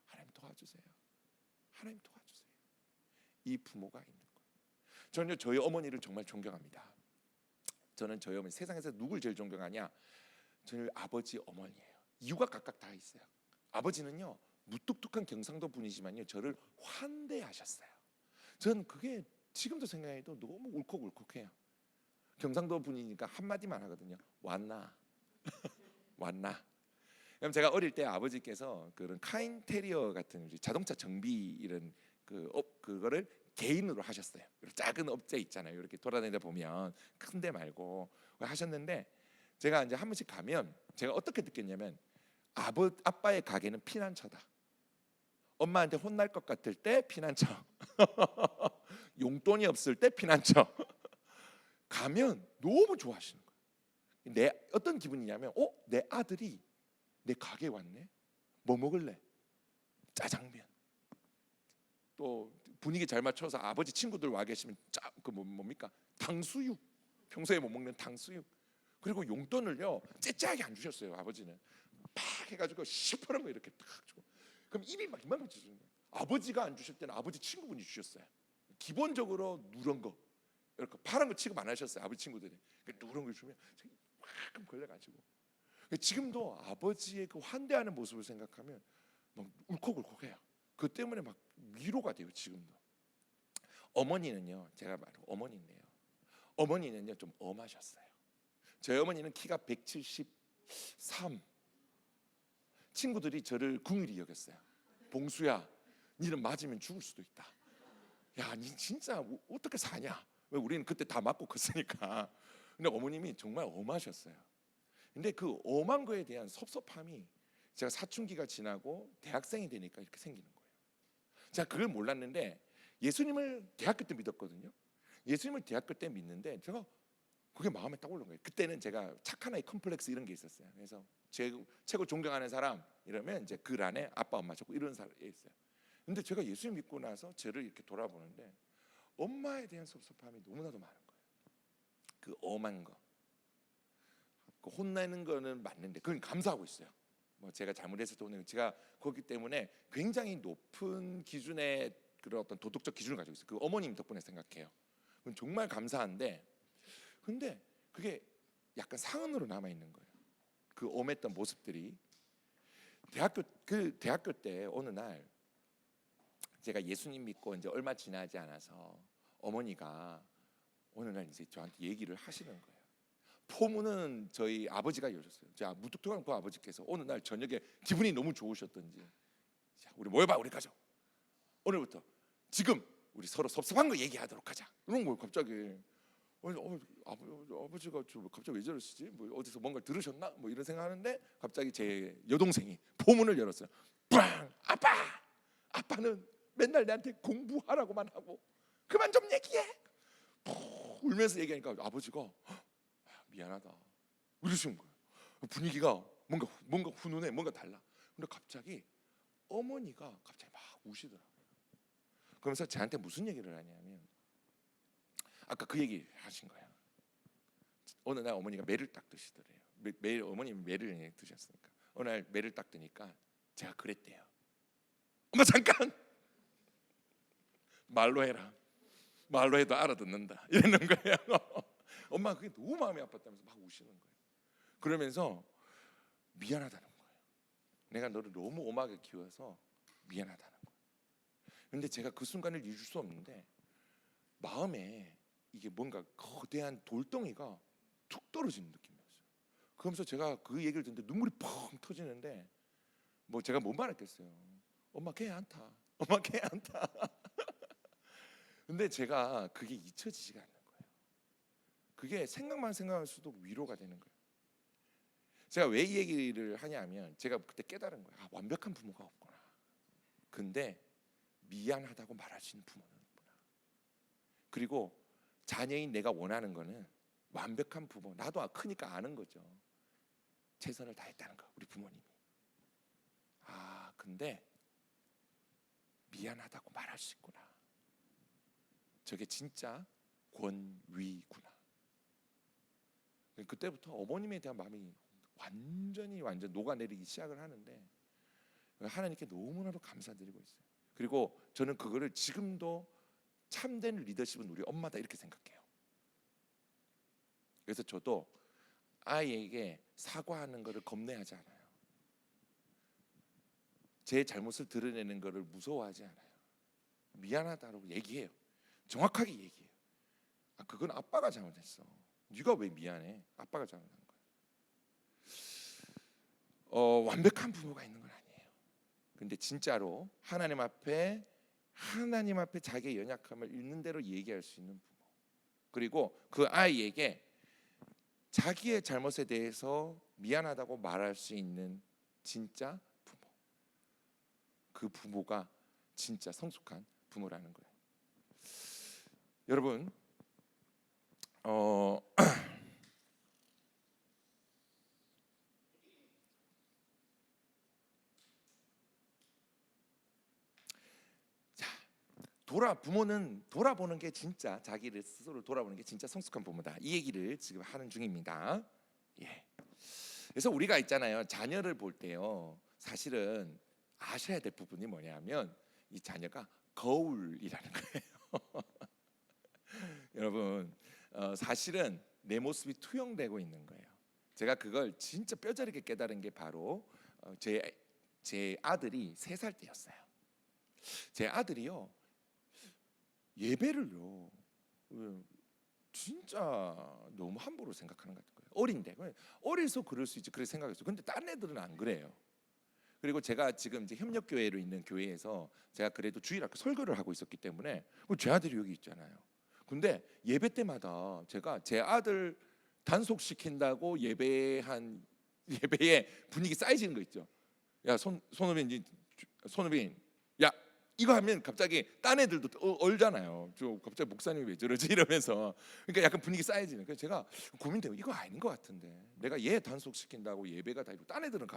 하나님 도와주세요. 하나님 도와주세요. 이 부모가 있는 거예요. 저는 저희 어머니를 정말 존경합니다. 저는 저희 어머니, 세상에서 누굴 제일 존경하냐? 저희 아버지, 어머니예요. 이유가 각각 다 있어요. 아버지는요 무뚝뚝한 경상도 분이지만요 저를 환대하셨어요. 전 그게 지금도 생각해도 너무 울컥울컥해요. 경상도 분이니까 한마디만 하거든요. 왔나? 왔나? 그럼 제가 어릴 때 아버지께서 그런 카인 테리어 같은 자동차 정비 이런 그거를 개인으로 하셨어요. 작은 업체 있잖아요. 이렇게 돌아다니다 보면 큰 데 말고 하셨는데, 제가 이제 한 번씩 가면 제가 어떻게 느꼈냐면 아빠의 가게는 피난처다. 엄마한테 혼날 것 같을 때 피난처. 용돈이 없을 때 피난처. 가면 너무 좋아하시는 거예요. 내 어떤 기분이냐면 내 아들이 내 가게에 왔네. 뭐 먹을래? 짜장면. 또 분위기 잘 맞춰서 아버지 친구들 와 계시면 뭡니까? 탕수육. 평소에 못 먹는 탕수육. 그리고 용돈을요 째째하게 안 주셨어요. 아버지는 팍 해가지고 시퍼런 거 이렇게 딱 주고, 그럼 입이 막 이만큼 찢어지는 거예요. 아버지가 안 주실 때는 아버지 친구분이 주셨어요. 기본적으로 누런 거 이렇게 파란 거 취급 안 하셨어요. 아버지 친구들이 누런 거 주면 막 걸려가지고, 지금도 아버지의 그 환대하는 모습을 생각하면 막 울컥울컥해요. 그 때문에 막 위로가 돼요. 지금도. 어머니는요, 제가 말한 어머니인데요, 어머니는요 좀 엄하셨어요. 저희 어머니는 키가 173. 친구들이 저를 궁일이 여겼어요. 봉수야, 니는 맞으면 죽을 수도 있다. 야, 니 진짜 어떻게 사냐? 왜 우리는 그때 다 맞고 컸으니까. 근데 어머님이 정말 엄하셨어요. 근데 그 엄한 거에 대한 섭섭함이 제가 사춘기가 지나고 대학생이 되니까 이렇게 생기는 거예요. 제가 그걸 몰랐는데 예수님을 대학교 때 믿었거든요. 예수님을 대학교 때 믿는데 제가 그게 마음에 딱 올라온 거예요. 그때는 제가 착한 아이 컴플렉스 이런 게 있었어요. 그래서 최고 존경하는 사람 이러면 이제 글 안에 아빠 엄마 좋고 이런 사람이 있어요. 근데 제가 예수님 믿고 나서 저를 이렇게 돌아보는데 엄마에 대한 섭섭함이 너무나도 많은 거예요. 그 엄한 거, 그 혼내는 거는 맞는데 그건 감사하고 있어요. 뭐 제가 잘못했을 때 혼내는, 제가 그렇기 때문에 굉장히 높은 기준의 그런 어떤 도덕적 기준을 가지고 있어요. 그 어머님 덕분에 생각해요. 그건 정말 감사한데, 근데 그게 약간 상흔으로 남아 있는 거예요. 그 엄했던 모습들이. 대학교 때 어느 날 제가 예수님 믿고 이제 얼마 지나지 않아서 어머니가 어느 날 이제 저한테 얘기를 하시는 거예요. 포문은 저희 아버지가 여셨어요. 자, 무뚝뚝한 그 아버지께서 어느 날 저녁에 기분이 너무 좋으셨던지, 자, 우리 모여봐, 우리 가족. 오늘부터 지금 우리 서로 섭섭한 거 얘기하도록 하자. 이런 거 갑자기. 아버지가 갑자기 왜 저러시지? 뭐 어디서 뭔가 들으셨나? 뭐 이런 생각하는데 갑자기 제 여동생이 포문을 열었어요. 빵! 아빠는 맨날 내한테 공부하라고만 하고 그만 좀 얘기해. 울면서 얘기하니까 아버지가 미안하다 이러시는 거예요. 분위기가 뭔가 훈훈해, 뭔가 달라. 근데 갑자기 어머니가 갑자기 막 우시더라고요. 그러면서 저한테 무슨 얘기를 하냐면, 아까 그 얘기 하신 거예요. 어느 날 어머니가 매를 딱 드시더래요. 매일 어머님이 매를 드셨으니까 어느 날 매를 딱 드니까 제가 그랬대요. 엄마 잠깐, 말로 해라. 말로 해도 알아듣는다. 이러는 거예요. 엄마 그게 너무 마음이 아팠다면서 막 우시는 거예요. 그러면서 미안하다는 거예요. 내가 너를 너무 엄하게 키워서 미안하다는 거예요. 근데 제가 그 순간을 잊을 수 없는데 마음에 이게 뭔가 거대한 돌덩이가 툭 떨어지는 느낌이었어요. 그러면서 제가 그 얘기를 듣는데 눈물이 펑 터지는데 뭐 제가 뭔 말했겠어요. 엄마 걔 안 타. 엄마 걔 안 타. 근데 제가 그게 잊혀지지가 않는 거예요. 그게 생각만 생각할수록 위로가 되는 거예요. 제가 왜 이 얘기를 하냐면 제가 그때 깨달은 거예요. 아, 완벽한 부모가 없구나. 근데 미안하다고 말할 수 있는 부모는 있구나. 그리고 자녀인 내가 원하는 거는 완벽한 부모, 나도 크니까 아는 거죠. 최선을 다했다는 거, 우리 부모님이. 아, 근데 미안하다고 말할 수 있구나. 저게 진짜 권위구나. 그때부터 어머님에 대한 마음이 완전 녹아내리기 시작을 하는데 하나님께 너무나도 감사드리고 있어요. 그리고 저는 그거를 지금도 참된 리더십은 우리 엄마다 이렇게 생각해요. 그래서 저도 아이에게 사과하는 것을 겁내하지 않아요. 제 잘못을 드러내는 것을 무서워하지 않아요. 미안하다고 얘기해요. 정확하게 얘기해요. 아, 그건 아빠가 잘못했어. 네가 왜 미안해? 아빠가 잘못한 거야. 완벽한 부모가 있는 건 아니에요. 근데 진짜로 하나님 앞에 자기의 연약함을 있는 대로 얘기할 수 있는 부모. 그리고 그 아이에게 자기의 잘못에 대해서 미안하다고 말할 수 있는 진짜 부모. 그 부모가 진짜 성숙한 부모라는 거예요. 여러분, 부모는 돌아보는 게 진짜 자기를 스스로 돌아보는 게 진짜 성숙한 부모다. 이 얘기를 지금 하는 중입니다. 예. 그래서 우리가 있잖아요. 자녀를 볼 때요. 사실은 아셔야 될 부분이 뭐냐면 이 자녀가 거울이라는 거예요. 여러분, 사실은 내 모습이 투영되고 있는 거예요. 제가 그걸 진짜 뼈저리게 깨달은 게 바로 제 아들이 3살 때였어요. 제 아들이요. 예배를요 진짜 너무 함부로 생각하는 것 같아요. 어린데 어려서 그럴 수 있지 그렇게 생각했어요. 근데 다른 애들은 안 그래요. 그리고 제가 지금 이제 협력교회로 있는 교회에서 제가 그래도 주일학교 설교를 하고 있었기 때문에 제 아들이 여기 있잖아요. 근데 예배 때마다 제가 제 아들 단속시킨다고 예배의 분위기 쌓여지는 거 있죠. 야, 손우빈 야, 이거 하면 갑자기 딴 애들도 얼잖아요. 저 갑자기 목사님이 왜 저러지 이러면서. 그러니까 약간 분위기 쌓여지는. 그래서 제가 고민돼요. 이거 아닌 것 같은데. 내가 얘 단속시킨다고 예배가 다 이고 딴 애들은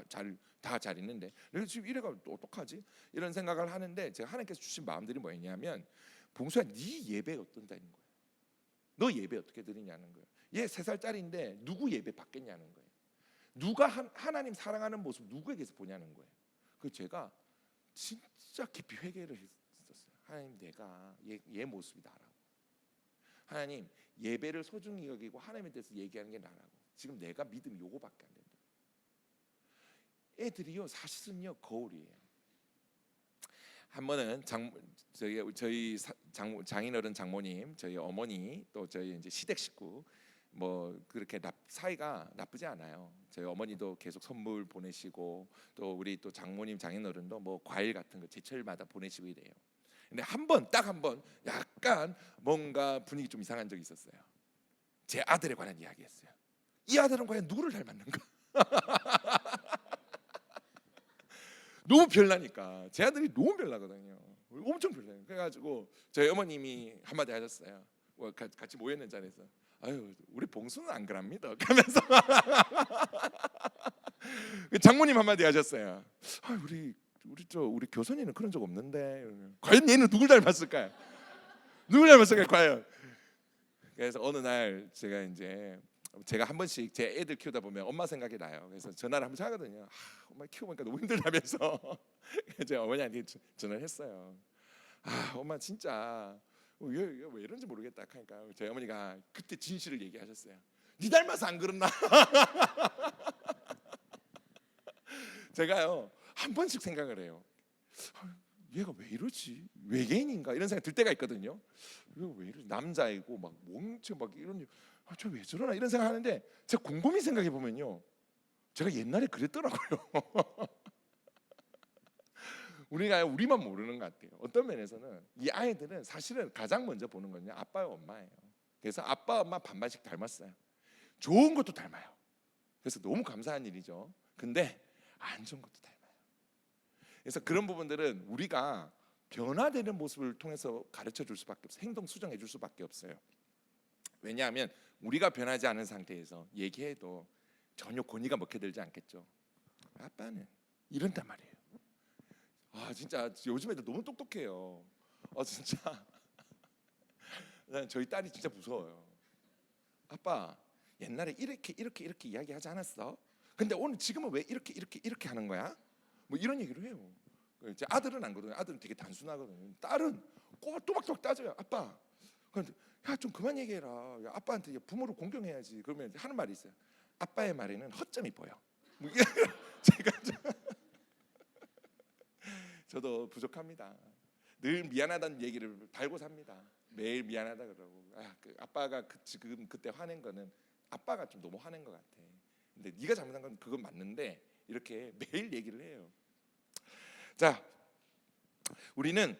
다 잘 있는데 내가 지금 이래가 어떡하지? 이런 생각을 하는데 제가 하나님께서 주신 마음들이 뭐였냐면 봉수야, 네 예배 어떤다는 거예요. 너 예배 어떻게 드리냐는 거예요. 얘 3살짜리인데 누구 예배 받겠냐는 거예요. 누가 하나님 사랑하는 모습 누구에게서 보냐는 거예요. 그 제가 진짜 깊이 회개를 했었어요. 하나님, 내가 얘 모습이 나라고. 하나님, 예배를 소중히 여기고 하나님에 대해서 얘기하는 게 나라고. 지금 내가 믿음이 요거밖에 안 된다. 애들이요 사실은요 거울이에요. 한 번은 저희 장인어른 장모님, 저희 어머니, 또 저희 이제 시댁 식구 뭐 그렇게 사이가 나쁘지 않아요. 저희 어머니도 계속 선물 보내시고 또 우리 또 장모님 장인어른도 뭐 과일 같은 거 제철마다 보내시고 이래요. 근데 딱 한 번 약간 뭔가 분위기 좀 이상한 적이 있었어요. 제 아들에 관한 이야기였어요. 이 아들은 과연 누구를 닮았는가? 너무 별나니까. 제 아들이 너무 별나거든요. 엄청 별나요. 그래가지고 저희 어머님이 한마디 하셨어요. 같이 모였는 자리에서 아유, 우리 봉수는 안 그럽니다 하면서 장모님 한마디 하셨어요. 아, 우리 교선이는 그런 적 없는데 과연 얘는 누굴 닮았을까요? 누굴 닮았을까요? 과연. 그래서 어느 날 제가 한 번씩 제 애들 키우다 보면 엄마 생각이 나요. 그래서 전화를 한번 하거든요. 엄마 키워보니까 너무 힘들다면서 제가 어머니한테 전화를 했어요. 엄마 진짜 왜 이런지 모르겠다 하니까 저희 어머니가 그때 진실을 얘기하셨어요. 네 닮아서 안 그렇나? 제가요 한 번씩 생각을 해요. 얘가 왜 이러지? 외계인인가? 이런 생각 들 때가 있거든요. 왜 이러지? 남자이고 막 멍청 막 이런 저 왜 저러나 이런 생각 하는데 제가 곰곰이 생각해 보면요, 제가 옛날에 그랬더라고요. 우리만 모르는 것 같아요. 어떤 면에서는 이 아이들은 사실은 가장 먼저 보는 건요 아빠와 엄마예요. 그래서 아빠 엄마 반반씩 닮았어요. 좋은 것도 닮아요. 그래서 너무 감사한 일이죠. 근데 안 좋은 것도 닮아요. 그래서 그런 부분들은 우리가 변화되는 모습을 통해서 가르쳐 줄 수밖에 없어요. 행동 수정해 줄 수밖에 없어요. 왜냐하면 우리가 변하지 않은 상태에서 얘기해도 전혀 권위가 먹혀 들지 않겠죠. 아빠는 이런단 말이에요. 아 진짜 요즘 애들 너무 똑똑해요. 진짜 저희 딸이 진짜 무서워요. 아빠 옛날에 이렇게 이야기하지 않았어? 근데 오늘 지금은 왜 이렇게 하는 거야? 뭐 이런 얘기를 해요. 이제 아들은 안 그러거든요. 아들은 되게 단순하거든요. 딸은 또박또박 따져요. 아빠, 그런데 야좀 그만 얘기해라. 야, 아빠한테 부모를 공경해야지. 그러면 하는 말이 있어요. 아빠의 말에는 허점이 보여. 뭐 제가 저도 부족합니다. 늘 미안하다는 얘기를 달고 삽니다. 매일 미안하다 그러고 아빠가 지금 그때 화낸 거는 아빠가 좀 너무 화낸 것 같아. 근데 네가 잘못한 건 그건 맞는데 이렇게 매일 얘기를 해요. 자, 우리는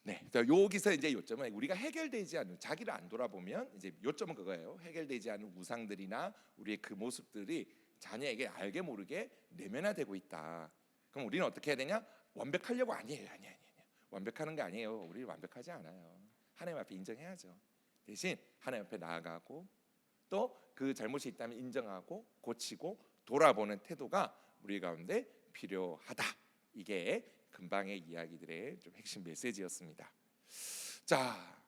네, 여기서 이제 요점은 우리가 해결되지 않는 자기를 안 돌아보면 이제 요점은 그거예요. 해결되지 않은 우상들이나 우리의 그 모습들이 자녀에게 알게 모르게 내면화되고 있다. 그럼 우리는 어떻게 해야 되냐? 완벽하려고 아니에요. 완벽하는 게 아니에요. 우리 완벽하지 않아요. 하나님 앞에 인정해야죠. 대신 하나님 앞에 나아가고 또 그 잘못이 있다면 인정하고 고치고 돌아보는 태도가 우리 가운데 필요하다. 이게 금방의 이야기들의 좀 핵심 메시지였습니다. 자,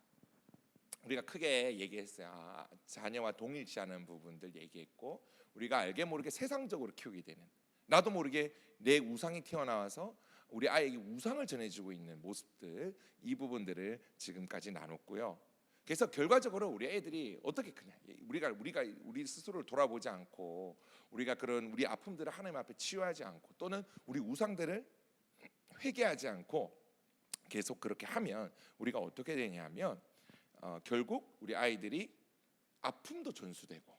우리가 크게 얘기했어요. 자녀와 동일시하는 부분들 얘기했고, 우리가 알게 모르게 세상적으로 키우게 되는, 나도 모르게 내 우상이 튀어나와서 우리 아이에게 우상을 전해주고 있는 모습들, 이 부분들을 지금까지 나눴고요. 그래서 결과적으로 우리 애들이 어떻게 크냐, 우리가 우리 스스로를 돌아보지 않고, 우리가 그런 우리 아픔들을 하나님 앞에 치유하지 않고, 또는 우리 우상들을 회개하지 않고 계속 그렇게 하면 우리가 어떻게 되냐면 결국 우리 아이들이 아픔도 전수되고,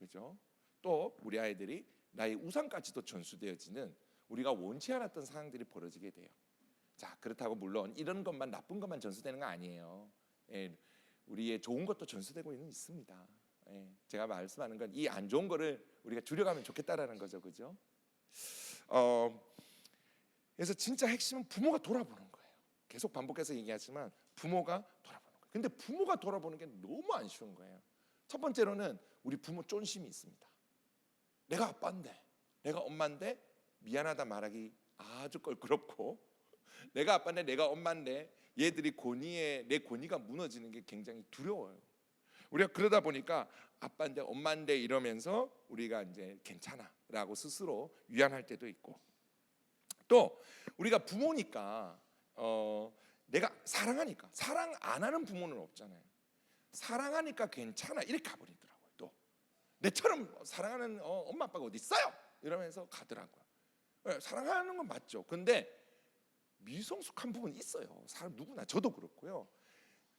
그죠? 또 우리 아이들이 나의 우상까지도 전수되어지는, 우리가 원치 않았던 상황들이 벌어지게 돼요. 자, 그렇다고 물론 이런 것만, 나쁜 것만 전수되는 거 아니에요. 우리의 좋은 것도 전수되고 있습니다. 제가 말씀하는 건 이 안 좋은 거를 우리가 줄여가면 좋겠다라는 거죠, 그죠? 그래서 진짜 핵심은 부모가 돌아보는 거예요. 계속 반복해서 얘기하지만 부모가 돌아보는 거예요. 근데 부모가 돌아보는 게 너무 안 쉬운 거예요. 첫 번째로는 우리 부모 쫀심이 있습니다. 내가 아빠인데, 내가 엄마인데 미안하다 말하기 아주 껄끄럽고, 내가 아빠인데 내가 엄마인데 얘들이 내 권위가 무너지는 게 굉장히 두려워요. 우리가 그러다 보니까 아빠인데 엄마인데 이러면서 우리가 이제 괜찮아라고 스스로 위안할 때도 있고, 또 우리가 부모니까 내가 사랑하니까, 사랑 안 하는 부모는 없잖아요. 사랑하니까 괜찮아 이렇게 가버리더라고요. 또 내처럼 사랑하는 엄마 아빠가 어디 있어요? 이러면서 가더라고요. 사랑하는 건 맞죠. 근데 미성숙한 부분이 있어요. 사람 누구나, 저도 그렇고요.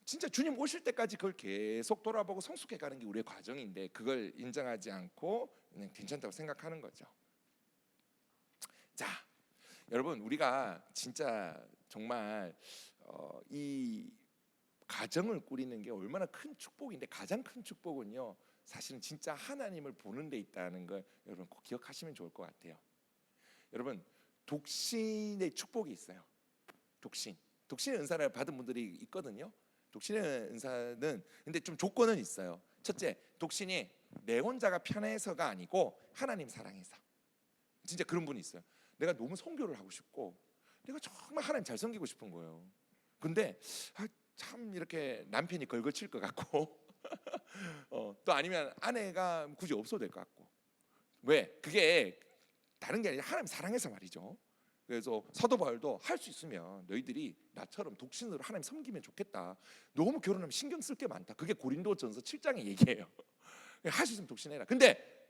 진짜 주님 오실 때까지 그걸 계속 돌아보고 성숙해 가는 게 우리의 과정인데, 그걸 인정하지 않고 그냥 괜찮다고 생각하는 거죠. 자, 여러분, 우리가 진짜 정말 이 가정을 꾸리는 게 얼마나 큰 축복인데, 가장 큰 축복은요, 사실은 진짜 하나님을 보는 데 있다는 걸 여러분 꼭 기억하시면 좋을 것 같아요. 여러분, 독신의 축복이 있어요. 독신의 은사를 받은 분들이 있거든요. 독신의 은사는 근데 좀 조건은 있어요. 첫째, 독신이 내 혼자가 편해서가 아니고 하나님 사랑해서. 진짜 그런 분이 있어요. 내가 너무 선교를 하고 싶고, 내가 정말 하나님 잘 섬기고 싶은 거예요. 근데 참 이렇게 남편이 걸거칠 것 같고 또 아니면 아내가 굳이 없어도 될 것 같고. 왜? 그게 다른 게 아니라 하나님 사랑해서 말이죠. 그래서 사도 바울도 할 수 있으면 너희들이 나처럼 독신으로 하나님 섬기면 좋겠다. 너무 결혼하면 신경 쓸 게 많다. 그게 고린도전서 7장의 얘기예요. 할 수 있으면 독신해라. 근데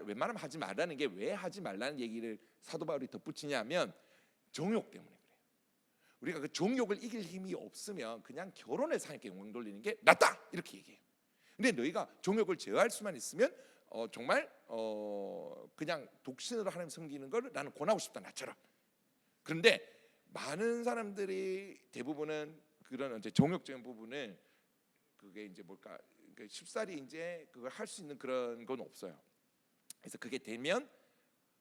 웬만하면 하지 말라는 게, 왜 하지 말라는 얘기를 사도 바울이 덧붙이냐면 정욕 때문에 그래요. 우리가 그 정욕을 이길 힘이 없으면 그냥 결혼해서 하나님께 영광 돌리는 게 낫다, 이렇게 얘기해요. 근데 너희가 정욕을 제어할 수만 있으면 정말 그냥 독신으로 하나님 섬기는 걸 나는 권하고 싶다, 나처럼. 그런데 많은 사람들이 대부분은 그런 이제 정욕적인 부분을 그게 이제 뭘까 쉽사리 이제 그걸 할 수 있는 그런 건 없어요. 그래서 그게 되면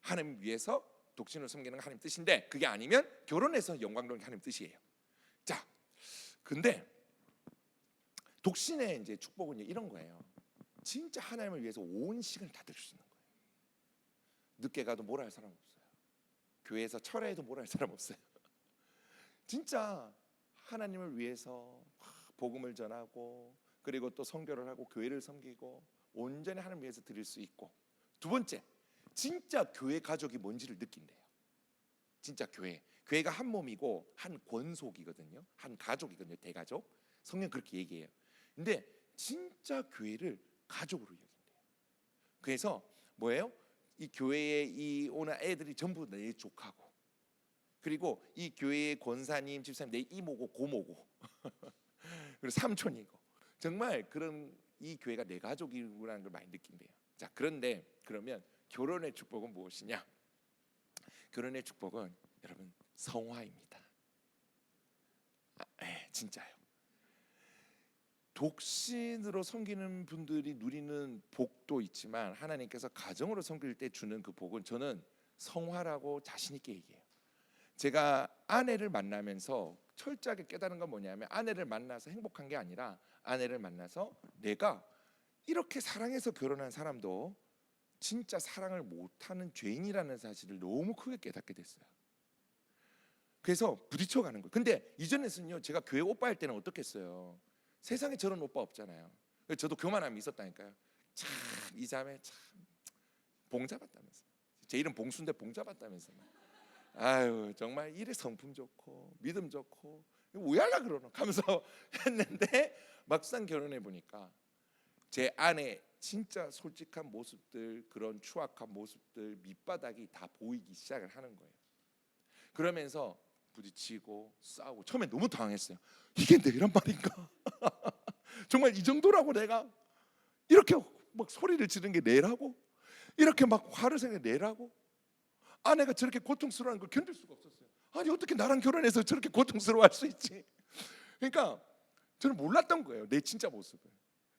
하나님 위해서 독신을 섬기는 게 하나님 뜻인데, 그게 아니면 결혼해서 영광로운 게 하나님 뜻이에요. 자, 근데 독신의 이제 축복은 이런 거예요. 진짜 하나님을 위해서 온 시간을 다 드릴 수 있는 거예요. 늦게 가도 뭐라 할 사람 없어요. 교회에서 철회해도 뭐라 할 사람 없어요. 진짜 하나님을 위해서 복음을 전하고, 그리고 또 선교를 하고 교회를 섬기고 온전히 하나님 위해서 드릴 수 있고, 두 번째, 진짜 교회 가족이 뭔지를 느낀대요. 진짜 교회가 한 몸이고 한 권속이거든요. 한 가족이거든요. 대가족. 성경 그렇게 얘기해요. 근데 진짜 교회를 가족으로 여긴대요. 그래서 뭐예요? 이 교회에 이 오는 애들이 전부 내 조카고, 그리고 이 교회의 권사님, 집사님 내 이모고 고모고 그리고 삼촌이고, 정말 그런 이 교회가 내 가족이라는 걸 많이 느낀대요. 자, 그런데 그러면 결혼의 축복은 무엇이냐? 결혼의 축복은 여러분 성화입니다. 진짜요. 독신으로 섬기는 분들이 누리는 복도 있지만 하나님께서 가정으로 섬길 때 주는 그 복은 저는 성화라고 자신 있게 얘기해요. 제가 아내를 만나면서 철저하게 깨달은 건 뭐냐면, 아내를 만나서 행복한 게 아니라 아내를 만나서 내가 이렇게 사랑해서 결혼한 사람도 진짜 사랑을 못하는 죄인이라는 사실을 너무 크게 깨닫게 됐어요. 그래서 부딪혀가는 거예요. 근데 이전에는요, 제가 교회 오빠 할 때는 어떻겠어요? 세상에 저런 오빠 없잖아요. 저도 교만함이 있었다니까요. 참 이 자매 참 봉잡았다면서. 제 이름 봉순데 봉잡았다면서. 아유 정말 이래 성품 좋고 믿음 좋고 오해하려 그러노 하면서 했는데, 막상 결혼해 보니까 제 안에 진짜 솔직한 모습들, 그런 추악한 모습들, 밑바닥이 다 보이기 시작을 하는 거예요. 그러면서 부딪히고 싸우고, 처음에 너무 당황했어요. 이게 내란 말인가? 정말 이 정도라고? 내가 이렇게 막 소리를 지르는 게 내라고? 이렇게 막 화를 내는 게 내라고? 아내가 저렇게 고통스러워하는 걸 견딜 수가 없었어요. 아니 어떻게 나랑 결혼해서 저렇게 고통스러워할 수 있지? 그러니까 저는 몰랐던 거예요, 내 진짜 모습을.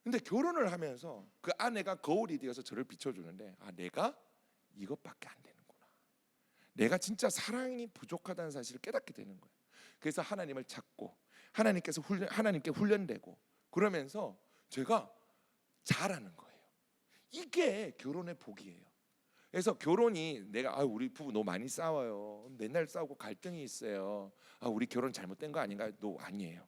근데 결혼을 하면서 그 아내가 거울이 되어서 저를 비춰주는데, 아 내가 이것밖에 안 되는구나. 내가 진짜 사랑이 부족하다는 사실을 깨닫게 되는 거예요. 그래서 하나님을 찾고 하나님께 훈련되고, 그러면서 제가 잘하는 거예요. 이게 결혼의 복이에요. 그래서 결혼이 내가 우리 부부 너무 많이 싸워요, 맨날 싸우고 갈등이 있어요, 우리 결혼 잘못된 거 아닌가요? 아니에요.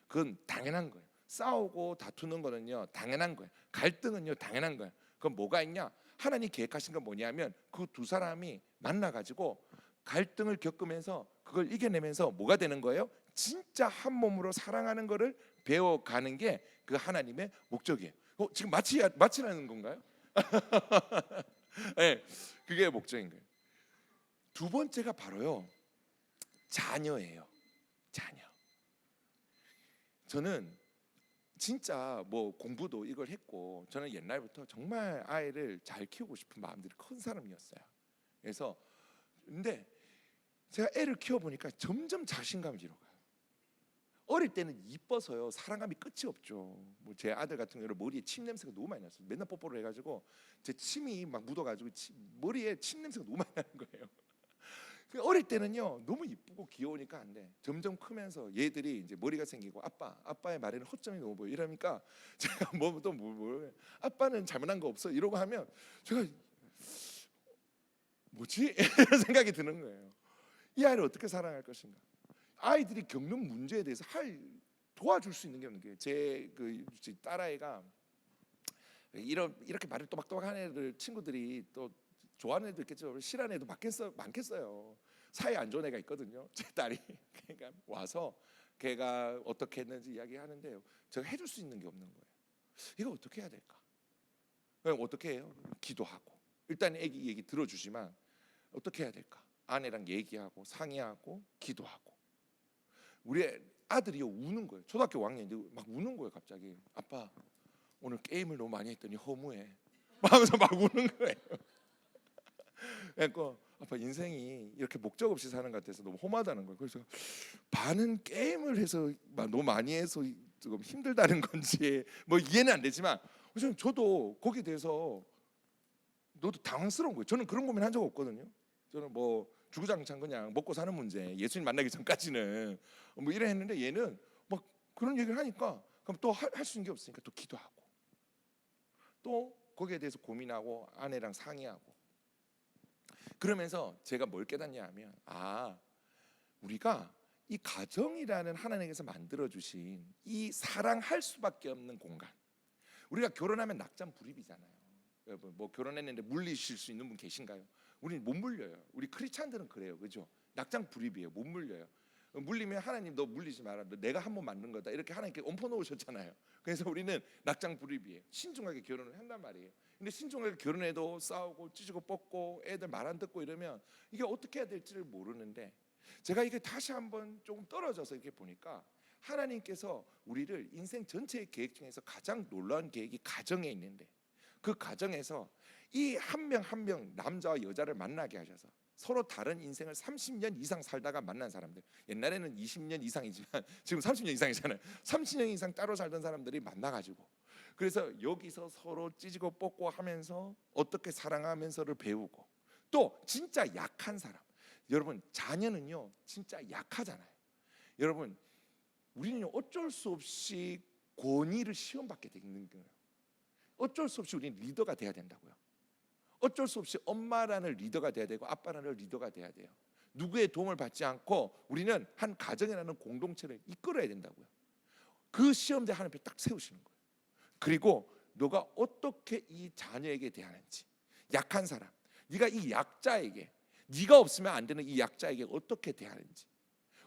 그건 당연한 거예요. 싸우고 다투는 거는요 당연한 거예요. 갈등은요 당연한 거예요. 그럼 뭐가 있냐? 하나님 계획하신 건 뭐냐면 그 두 사람이 만나가지고 갈등을 겪으면서 그걸 이겨내면서 뭐가 되는 거예요? 진짜 한 몸으로 사랑하는 거를 배워가는 게 그 하나님의 목적이에요. 지금 마치라는 건가요? 네, 그게 목적인 거예요. 두 번째가 바로요 자녀예요. 자녀. 저는 진짜 뭐 공부도 이걸 했고, 저는 옛날부터 정말 아이를 잘 키우고 싶은 마음들이 큰 사람이었어요. 그래서 근데 제가 애를 키워보니까 점점 자신감을 잃어가요. 어릴 때는 이뻐서요 사랑감이 끝이 없죠. 뭐 제 아들 같은 경우는 머리에 침 냄새가 너무 많이 났어요. 맨날 뽀뽀를 해가지고 제 침이 막 묻어가지고 머리에 침 냄새가 너무 많이 나는 거예요. 어릴 때는요 너무 이쁘고 귀여우니까 안 돼. 점점 크면서 얘들이 이제 머리가 생기고, 아빠의 말에는 허점이 너무 보여 이러니까 제가 뭘 아빠는 잘못한 거 없어 이러고 하면 제가 뭐지? 이런 생각이 드는 거예요. 이 아이를 어떻게 사랑할 것인가? 아이들이 겪는 문제에 대해서 도와줄 수 있는 게 없는 거예요. 제 딸아이가 이렇게 말을 또박또박한 애들 친구들이 또 좋아하는 애도 있겠죠. 싫어하는 애도 많겠어요. 사이 안 좋은 애가 있거든요. 제 딸이. 그러니까 와서 걔가 어떻게 했는지 이야기하는데요, 제가 해줄 수 있는 게 없는 거예요. 이거 어떻게 해야 될까? 그럼 어떻게 해요? 기도하고, 일단 애기 얘기 들어주지만 어떻게 해야 될까? 아내랑 얘기하고 상의하고 기도하고. 우리 아들이요 우는 거예요. 초등학교 5학년인데 막 우는 거예요. 갑자기 아빠 오늘 게임을 너무 많이 했더니 허무해 하면서 막 우는 거예요. 그러니까 아빠 인생이 이렇게 목적 없이 사는 것 같아서 너무 험하다는 거예요. 그래서 반은 게임을 해서 너무 많이 해서 좀 힘들다는 건지 뭐 이해는 안 되지만 저도 거기에 대해서 너도 당황스러운 거예요. 저는 그런 고민 한 적 없거든요. 저는 뭐 주구장창 그냥 먹고 사는 문제, 예수님 만나기 전까지는 뭐 이래 했는데 얘는 막 그런 얘기를 하니까 그럼 또 할 수 있는 게 없으니까 또 기도하고 또 거기에 대해서 고민하고 아내랑 상의하고 그러면서 제가 뭘 깨닫냐 하면 우리가 이 가정이라는 하나님께서 만들어 주신 이 사랑할 수밖에 없는 공간. 우리가 결혼하면 낙장불입이잖아요. 여러분 뭐 결혼했는데 물리실 수 있는 분 계신가요? 우리는 못 물려요. 우리 크리스찬들은 그래요, 그죠? 낙장불입이에요. 못 물려요. 물리면 하나님 너 물리지 마라. 너 내가 한 번 만든 거다. 이렇게 하나님께 엎어 놓으셨잖아요. 그래서 우리는 낙장불입이에요. 신중하게 결혼을 한단 말이에요. 근데 신중하게 결혼해도 싸우고 찢고 뻗고 애들 말 안 듣고 이러면 이게 어떻게 해야 될지를 모르는데 제가 이게 다시 한번 조금 떨어져서 이렇게 보니까 하나님께서 우리를 인생 전체의 계획 중에서 가장 놀라운 계획이 가정에 있는데 그 가정에서 이 한 명 한 명 남자와 여자를 만나게 하셔서 서로 다른 인생을 30년 이상 살다가 만난 사람들, 옛날에는 20년 이상이지만 지금 30년 이상이잖아요. 30년 이상 따로 살던 사람들이 만나가지고 그래서 여기서 서로 찢고 뽑고 하면서 어떻게 사랑하면서를 배우고 또 진짜 약한 사람, 여러분 자녀는요 진짜 약하잖아요. 여러분 우리는 어쩔 수 없이 권위를 시험받게 되는 거예요. 어쩔 수 없이 우리는 리더가 돼야 된다고요. 어쩔 수 없이 엄마라는 리더가 돼야 되고 아빠라는 리더가 돼야 돼요. 누구의 도움을 받지 않고 우리는 한 가정이라는 공동체를 이끌어야 된다고요. 그 시험대 하나님께 딱 세우시는 거예요. 그리고 너가 어떻게 이 자녀에게 대하는지, 약한 사람, 네가 이 약자에게, 네가 없으면 안 되는 이 약자에게 어떻게 대하는지,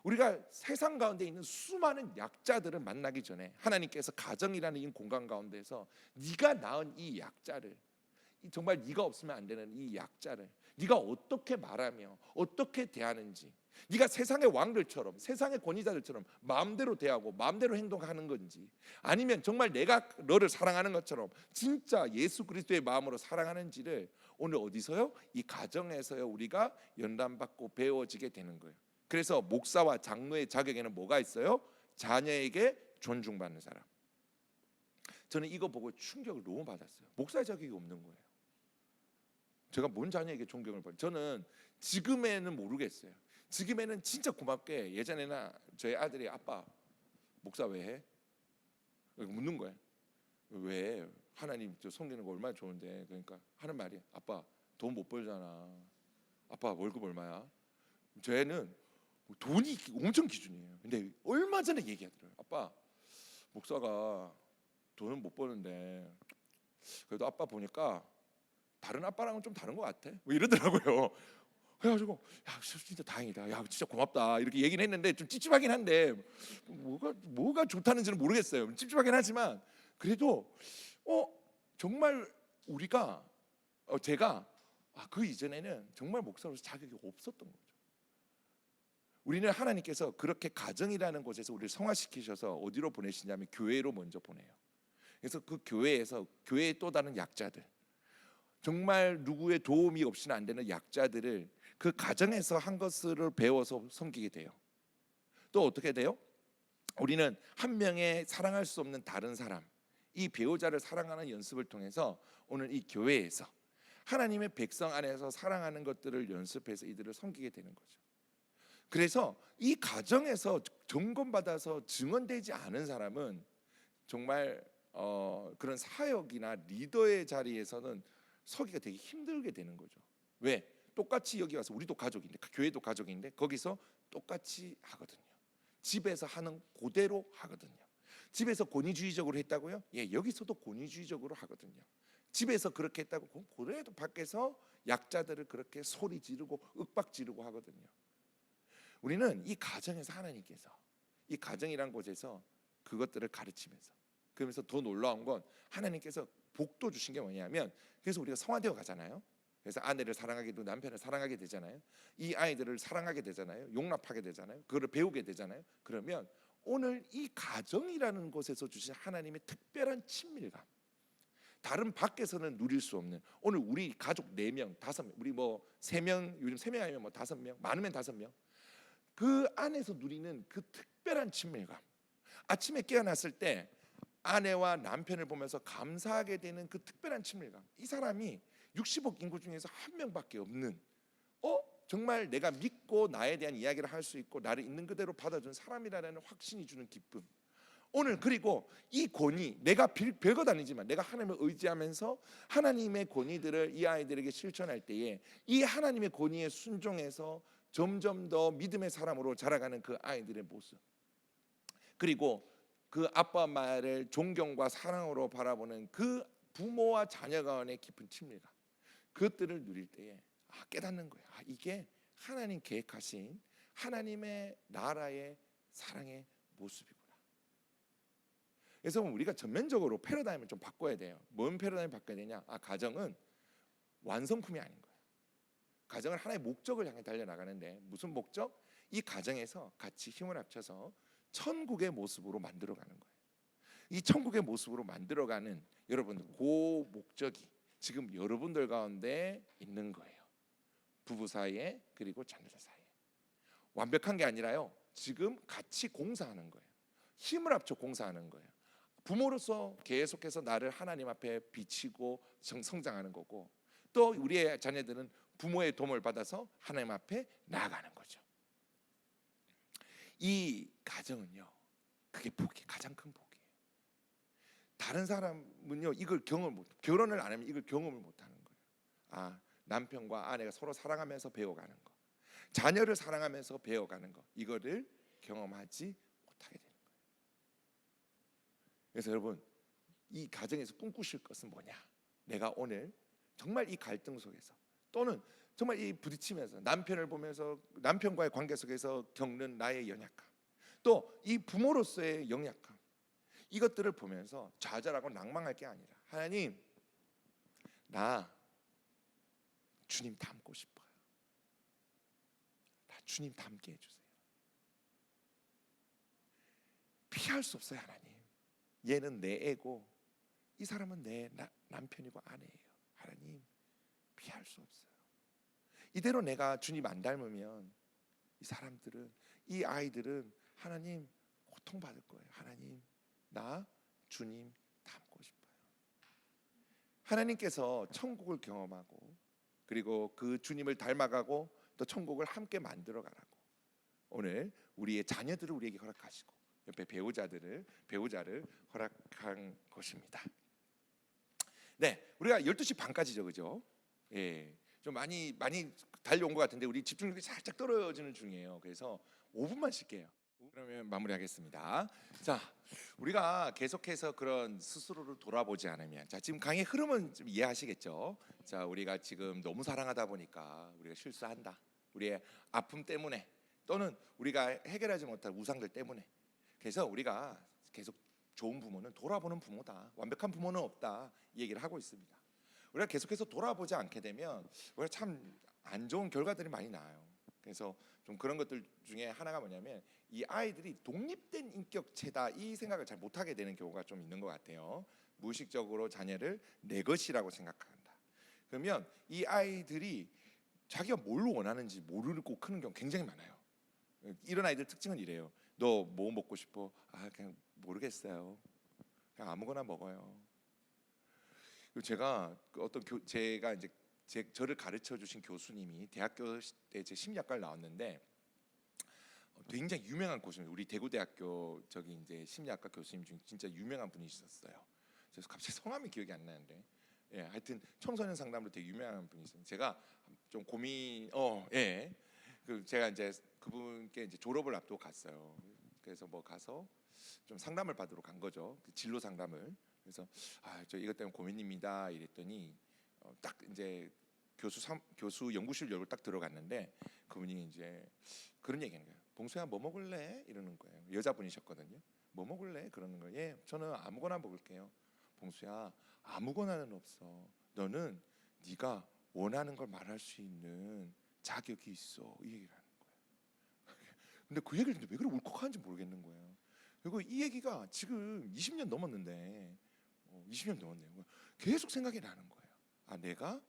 우리가 세상 가운데 있는 수많은 약자들을 만나기 전에 하나님께서 가정이라는 이 공간 가운데서 네가 낳은 이 약자를, 정말 네가 없으면 안 되는 이 약자를 네가 어떻게 말하며 어떻게 대하는지, 네가 세상의 왕들처럼 세상의 권위자들처럼 마음대로 대하고 마음대로 행동하는 건지, 아니면 정말 내가 너를 사랑하는 것처럼 진짜 예수 그리스도의 마음으로 사랑하는지를 오늘 어디서요? 이 가정에서요 우리가 연단받고 배워지게 되는 거예요. 그래서 목사와 장로의 자격에는 뭐가 있어요? 자녀에게 존중받는 사람. 저는 이거 보고 충격을 너무 받았어요. 목사의 자격이 없는 거예요. 제가 뭔 자녀에게 존경을 받아요? 저는 지금에는 모르겠어요. 지금에는 진짜 고맙게 예전에는 저희 아들이 아빠 목사 왜 해? 묻는 거예요. 왜? 하나님 저 섬기는 거 얼마나 좋은데. 그러니까 하는 말이 아빠 돈 못 벌잖아. 아빠 월급 얼마야? 쟤는 돈이 엄청 기준이에요. 근데 얼마 전에 얘기하더라고요. 아빠 목사가 돈은 못 버는데 그래도 아빠 보니까 다른 아빠랑은 좀 다른 것 같아. 뭐 이러더라고요. 그래가지고 야 진짜 다행이다. 야 진짜 고맙다. 이렇게 얘기는 했는데 좀 찝찝하긴 한데 뭐가 좋다는지는 모르겠어요. 찝찝하긴 하지만 그래도 정말 우리가 제가 그 이전에는 정말 목사로서 자격이 없었던 거죠. 우리는 하나님께서 그렇게 가정이라는 곳에서 우리를 성화시키셔서 어디로 보내시냐면 교회로 먼저 보내요. 그래서 그 교회에서 교회의 또 다른 약자들, 정말 누구의 도움이 없이는 안 되는 약자들을 그 가정에서 한 것을 배워서 섬기게 돼요. 또 어떻게 돼요? 우리는 한 명의 사랑할 수 없는 다른 사람, 이 배우자를 사랑하는 연습을 통해서 오늘 이 교회에서 하나님의 백성 안에서 사랑하는 것들을 연습해서 이들을 섬기게 되는 거죠. 그래서 이 가정에서 점검받아서 증언되지 않은 사람은 정말 그런 사역이나 리더의 자리에서는 서기가 되게 힘들게 되는 거죠. 왜? 똑같이 여기 와서 우리도 가족인데 교회도 가족인데 거기서 똑같이 하거든요. 집에서 하는 그대로 하거든요. 집에서 권위주의적으로 했다고요? 예, 여기서도 권위주의적으로 하거든요. 집에서 그렇게 했다고 그래도 밖에서 약자들을 그렇게 소리 지르고 윽박 지르고 하거든요. 우리는 이 가정에서 하나님께서 이 가정이란 곳에서 그것들을 가르치면서, 그러면서 더 놀라운 건 하나님께서 복도 주신 게 뭐냐면, 그래서 우리가 성화되어 가잖아요. 그래서 아내를 사랑하게 되고 남편을 사랑하게 되잖아요. 이 아이들을 사랑하게 되잖아요. 용납하게 되잖아요. 그거를 배우게 되잖아요. 그러면 오늘 이 가정이라는 곳에서 주신 하나님의 특별한 친밀감, 다른 밖에서는 누릴 수 없는, 오늘 우리 가족 4명, 5명, 우리 뭐 3명, 요즘 3명 아니면 뭐 5명, 많으면 5명, 그 안에서 누리는 그 특별한 친밀감. 아침에 깨어났을 때 아내와 남편을 보면서 감사하게 되는 그 특별한 친밀감. 이 사람이 60억 인구 중에서 한 명밖에 없는, 정말 내가 믿고 나에 대한 이야기를 할 수 있고 나를 있는 그대로 받아준 사람이라는 확신이 주는 기쁨. 오늘 그리고 이 권위, 내가 별것 아니지만 내가 하나님을 의지하면서 하나님의 권위들을 이 아이들에게 실천할 때에 이 하나님의 권위에 순종해서 점점 더 믿음의 사람으로 자라가는 그 아이들의 모습, 그리고 그 아빠 엄마를 존경과 사랑으로 바라보는 그 부모와 자녀 간의 깊은 친밀감, 그것들을 누릴 때에 깨닫는 거예요. 이게 하나님 계획하신 하나님의 나라의 사랑의 모습이구나. 그래서 우리가 전면적으로 패러다임을 좀 바꿔야 돼요. 뭔 패러다임 바꿔야 되냐? 가정은 완성품이 아닌 거예요. 가정은 하나의 목적을 향해 달려나가는데, 무슨 목적? 이 가정에서 같이 힘을 합쳐서 천국의 모습으로 만들어가는 거예요. 이 천국의 모습으로 만들어가는 여러분들, 그 목적이 지금 여러분들 가운데 있는 거예요. 부부 사이에, 그리고 자녀들 사이에. 완벽한 게 아니라요, 지금 같이 공사하는 거예요. 힘을 합쳐 공사하는 거예요. 부모로서 계속해서 나를 하나님 앞에 비치고 성장하는 거고, 또 우리의 자녀들은 부모의 도움을 받아서 하나님 앞에 나아가는 거죠. 이 가정은요, 그게 가장 큰 복이에요. 다른 사람은요, 이걸 결혼을 안 하면 이걸 경험을 못 하는 거예요. 남편과 아내가 서로 사랑하면서 배워가는 거, 자녀를 사랑하면서 배워가는 거, 이거를 경험하지 못하게 되는 거예요. 그래서 여러분, 이 가정에서 꿈꾸실 것은 뭐냐? 내가 오늘 정말 이 갈등 속에서, 또는 정말 이 부딪히면서, 남편을 보면서 남편과의 관계 속에서 겪는 나의 연약함, 또 이 부모로서의 연약함, 이것들을 보면서 좌절하고 낭망할 게 아니라, 하나님, 나 주님 닮고 싶어요. 나 주님 닮게 해주세요. 피할 수 없어요. 하나님, 얘는 내 애고 이 사람은 내 남편이고 아내예요. 하나님, 피할 수 없어요. 이대로 내가 주님 안 닮으면 이 사람들은, 이 아이들은 하나님 고통받을 거예요. 하나님, 나 주님 닮고 싶어요. 하나님께서 천국을 경험하고, 그리고 그 주님을 닮아가고 또 천국을 함께 만들어가라고 오늘 우리의 자녀들을 우리에게 허락하시고 옆에 배우자를 허락한 것입니다. 네, 우리가 12시 반까지죠, 그죠? 좀 많이 달려온 것 같은데 우리 집중력이 살짝 떨어지는 중이에요. 그래서 5분만 쉴게요. 그러면 마무리하겠습니다. 자, 우리가 계속해서 그런 스스로를 돌아보지 않으면, 자, 지금 강의 흐름은 좀 이해하시겠죠? 자, 우리가 지금 너무 사랑하다 보니까 우리가 실수한다. 우리의 아픔 때문에, 또는 우리가 해결하지 못할 우상들 때문에. 그래서 우리가 계속 좋은 부모는 돌아보는 부모다, 완벽한 부모는 없다, 이 얘기를 하고 있습니다. 우리가 계속해서 돌아보지 않게 되면 우리가 참 안 좋은 결과들이 많이 나요. 그래서 좀 그런 것들 중에 하나가 뭐냐면, 이 아이들이 독립된 인격체다, 이 생각을 잘 못하게 되는 경우가 좀 있는 것 같아요. 무의식적으로 자녀를 내 것이라고 생각한다. 그러면 이 아이들이 자기가 뭘 원하는지 모르고 크는 경우 굉장히 많아요. 이런 아이들 특징은 이래요. 너 뭐 먹고 싶어? 그냥 모르겠어요. 그냥 아무거나 먹어요. 제가 제가 이제 저를 가르쳐 주신 교수님이 대학교 때 제 심리학과를 나왔는데 굉장히 유명한 교수님, 우리 대구대학교 저기 이제 심리학과 교수님 중 진짜 유명한 분이셨어요. 그래서 갑자기 성함이 기억이 안 나는데, 하여튼 청소년 상담으로 되게 유명한 분이셨어요. 제가 좀 제가 이제 그분께 이제 졸업을 앞두고 갔어요. 그래서 뭐 가서 좀 상담을 받으러 간 거죠. 그 진로 상담을. 그래서 저 이것 때문에 고민입니다, 이랬더니 딱 이제 교수 연구실 열고 딱 들어갔는데 그분이 이제 그런 얘기하는 거예요. 봉수야, 뭐 먹을래? 이러는 거예요. 여자분이셨거든요. 뭐 먹을래? 그러는 거예요. 예, 저는 아무거나 먹을게요. 봉수야, 아무거나는 없어. 너는 네가 원하는 걸 말할 수 있는 자격이 있어, 이 얘기를 하는 거예요. 근데 그 얘기를 듣는데 왜 그렇게 울컥하는지 모르겠는 거예요. 그리고 이 얘기가 지금 20년 넘었는데 20년 넘었네요. 계속 생각이 나는 거예요. 아, 내가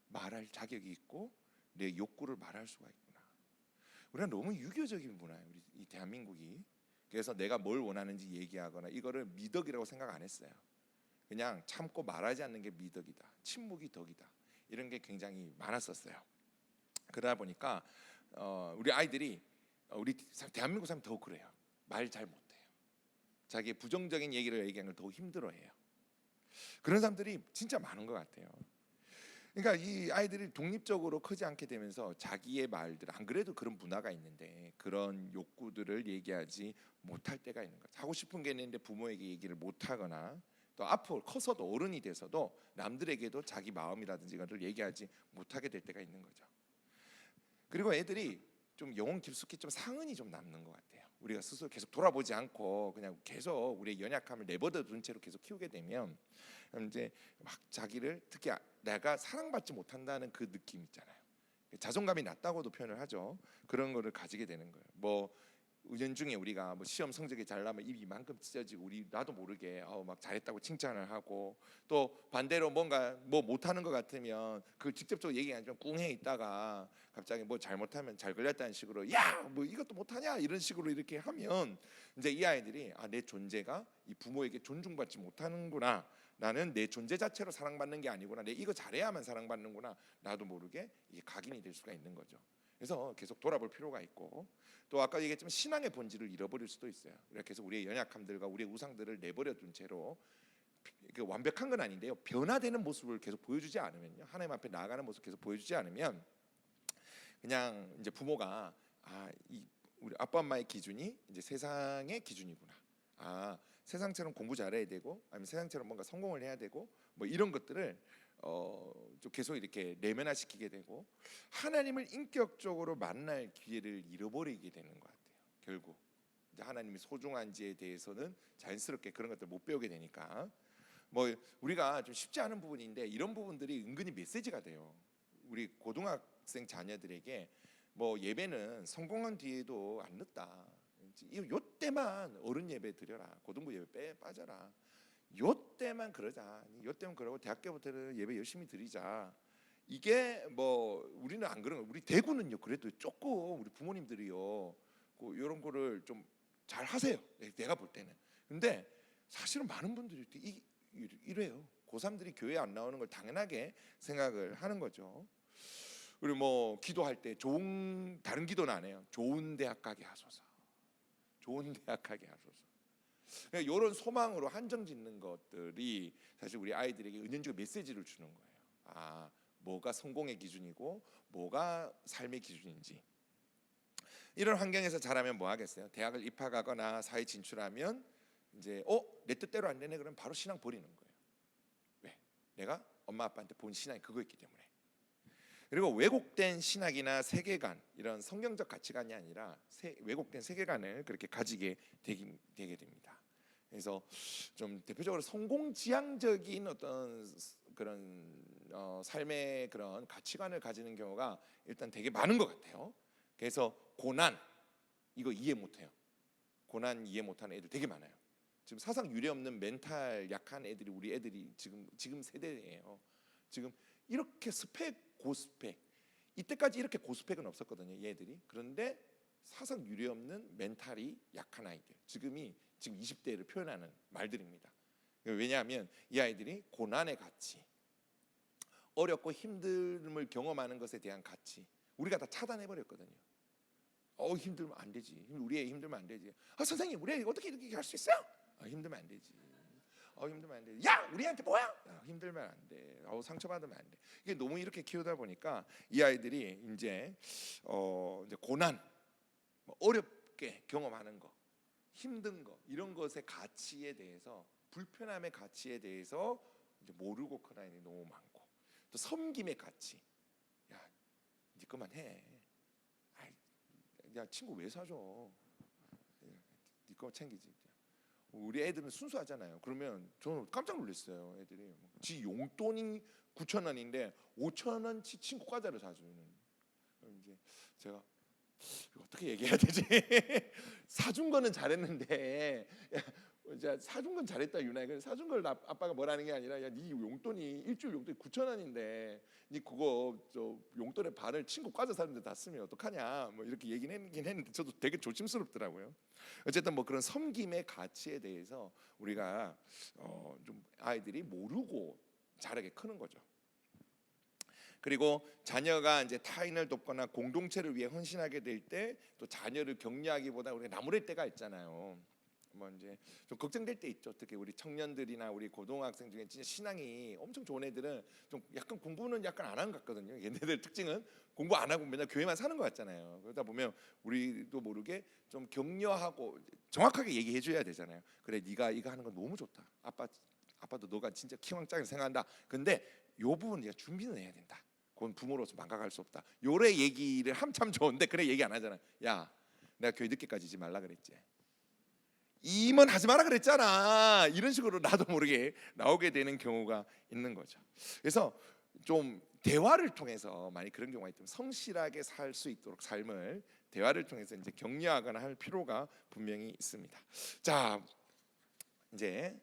말할 자격이 있고 내 욕구를 말할 수가 있구나. 우리가 너무 유교적인 문화예요, 우리 이 대한민국이. 그래서 내가 뭘 원하는지 얘기하거나 이거를 미덕이라고 생각 안 했어요. 그냥 참고 말하지 않는 게 미덕이다, 침묵이 덕이다, 이런 게 굉장히 많았었어요. 그러다 보니까 우리 아이들이 우리 대한민국 사람 더 그래요. 말 잘 못해요. 자기의 부정적인 얘기를 얘기하는 걸 더 힘들어해요. 그런 사람들이 진짜 많은 것 같아요. 그러니까 이 아이들이 독립적으로 크지 않게 되면서 자기의 말들, 안 그래도 그런 문화가 있는데 그런 욕구들을 얘기하지 못할 때가 있는 거죠. 하고 싶은 게 있는데 부모에게 얘기를 못하거나, 또 앞으로 커서도 어른이 돼서도 남들에게도 자기 마음이라든지 이거를 얘기하지 못하게 될 때가 있는 거죠. 그리고 애들이 좀 영혼 깊숙이 좀 상흔이 좀 남는 것 같아요. 우리가 스스로 계속 돌아보지 않고 그냥 계속 우리의 연약함을 내버려 둔 채로 계속 키우게 되면 이제 막 자기를, 특히 내가 사랑받지 못한다는 그 느낌 있잖아요. 자존감이 낮다고도 표현을 하죠. 그런 거를 가지게 되는 거예요. 뭐 은연중에 우리가 뭐 시험 성적이 잘 나면 입이 이만큼 찢어지고 우리 나도 모르게 막 잘했다고 칭찬을 하고, 또 반대로 뭔가 뭐 못하는 것 같으면 그 직접적으로 얘기 안 하지만 꿍해 있다가 갑자기 뭐 잘못하면 잘 걸렸다는 식으로 야 뭐 이것도 못하냐 이런 식으로 이렇게 하면 이제 이 아이들이 내 존재가 이 부모에게 존중받지 못하는구나, 나는 내 존재 자체로 사랑받는 게 아니구나, 내 이거 잘해야만 사랑받는구나, 나도 모르게 이게 각인이 될 수가 있는 거죠. 그래서 계속 돌아볼 필요가 있고, 또 아까 얘기했지만 신앙의 본질을 잃어버릴 수도 있어요. 그래서 우리의 연약함들과 우리의 우상들을 내버려 둔 채로 완벽한 건 아닌데요, 변화되는 모습을 계속 보여주지 않으면요, 하나님 앞에 나아가는 모습 계속 보여주지 않으면 그냥 이제 부모가 이 우리 아빠 엄마의 기준이 이제 세상의 기준이구나, 세상처럼 공부 잘해야 되고 아니면 세상처럼 뭔가 성공을 해야 되고 뭐 이런 것들을 좀 계속 이렇게 내면화시키게 되고 하나님을 인격적으로 만날 기회를 잃어버리게 되는 것 같아요. 결국 이제 하나님이 소중한지에 대해서는 자연스럽게 그런 것들 못 배우게 되니까, 뭐 우리가 좀 쉽지 않은 부분인데 이런 부분들이 은근히 메시지가 돼요. 우리 고등학생 자녀들에게 뭐 예배는 성공한 뒤에도 안 늦다, 요때만 어른 예배 드려라, 고등부 예배 빠져라, 요때만 그러자, 요때만 그러고 대학교부터는 예배 열심히 드리자. 이게 뭐 우리는 안 그런 거. 우리 대구는요 그래도 조금 우리 부모님들이요 이런 거를 좀 잘 하세요, 내가 볼 때는. 근데 사실은 많은 분들이 이래요. 고3들이 교회 안 나오는 걸 당연하게 생각을 하는 거죠. 그리고 뭐 기도할 때 다른 기도는 안 해요. 좋은 대학 가게 하소서, 좋은 대학 가게 하소서. 이런 소망으로 한정 짓는 것들이 사실 우리 아이들에게 은연중에 메시지를 주는 거예요. 뭐가 성공의 기준이고 뭐가 삶의 기준인지. 이런 환경에서 자라면 뭐 하겠어요? 대학을 입학하거나 사회 진출하면 이제 내 뜻대로 안 되네 그러면 바로 신앙 버리는 거예요. 왜? 내가 엄마 아빠한테 본 신앙이 그거였기 때문에. 그리고 왜곡된 신학이나 세계관, 이런 성경적 가치관이 아니라 왜곡된 세계관을 그렇게 가지게 되게 됩니다. 그래서 좀 대표적으로 성공지향적인 어떤 그런 삶의 그런 가치관을 가지는 경우가 일단 되게 많은 것 같아요. 그래서 고난, 이거 이해 못해요. 고난 이해 못하는 애들 되게 많아요. 지금 사상 유례 없는 멘탈 약한 애들이 우리 애들이 지금 세대예요. 지금 이렇게 고스펙, 이때까지 이렇게 고스펙은 없었거든요, 얘들이. 그런데 사상 유례 없는 멘탈이 약한 아이들, 지금 20대를 표현하는 말들입니다. 왜냐하면 이 아이들이 고난의 가치, 어렵고 힘듦을 경험하는 것에 대한 가치, 우리가 다 차단해 버렸거든요. 힘들면 안 되지, 우리 애 힘들면 안 되지. 선생님 우리 애 어떻게 이렇게 할 수 있어요? 힘들면 안 되지. 힘들면 안 돼. 야 우리한테 뭐야? 힘들면 안 돼. 상처받으면 안 돼. 이게 너무 이렇게 키우다 보니까 이 아이들이 이제 고난, 어렵게 경험하는 거, 힘든 거, 이런 것의 가치에 대해서, 불편함의 가치에 대해서 이제 모르고 큰 아이들이 너무 많고, 또 섬김의 가치. 야, 네 것만 해. 야 친구 왜 사줘? 네 거 챙기지. 우리 애들은 순수하잖아요. 그러면 저는 깜짝 놀랐어요. 애들이 지 용돈이 9,000원인데 5,000원치 친구 과자를 사주는. 이제 제가 어떻게 얘기해야 되지? 사준 거는 잘했는데 이제 사준 건 잘했다 유나야. 그래서 사준 걸 아빠가 뭐라는 게 아니라 야, 네 용돈이 일주일 용돈이 9,000원인데 네 그거 저 용돈의 반을 친구 과자 사는데 다 쓰면 어떡하냐 뭐 이렇게 얘기는 했는데 저도 되게 조심스럽더라고요. 어쨌든 뭐 그런 섬김의 가치에 대해서 우리가 좀 아이들이 모르고 자라게 크는 거죠. 그리고 자녀가 이제 타인을 돕거나 공동체를 위해 헌신하게 될 때 또 자녀를 격려하기보다 우리가 나무랄 때가 있잖아요. 뭐 이제 좀 걱정될 때 있죠. 특히 우리 청년들이나 우리 고등학생 중에 진짜 신앙이 엄청 좋은 애들은 좀 약간 공부는 약간 안 하는 것 같거든요. 얘네들 특징은 공부 안 하고 맨날 교회만 사는 것 같잖아요. 그러다 보면 우리도 모르게 좀 격려하고 정확하게 얘기해 줘야 되잖아요. 그래 네가 이거 하는 건 너무 좋다. 아빠도 너가 진짜 키왕짱을 생각한다. 근데 요 부분 네가 준비는 해야 된다. 그건 부모로서 망각할 수 없다. 요래 얘기를 하면 참 좋은데 그래 얘기 안 하잖아. 야, 내가 교회 늦게까지 있지 말라 그랬지. 임은 하지 마라 그랬잖아. 이런 식으로 나도 모르게 나오게 되는 경우가 있는 거죠. 그래서 좀 대화를 통해서 많이 그런 경우가 있다면 성실하게 살 수 있도록 삶을 대화를 통해서 이제 격려하거나 할 필요가 분명히 있습니다. 자, 이제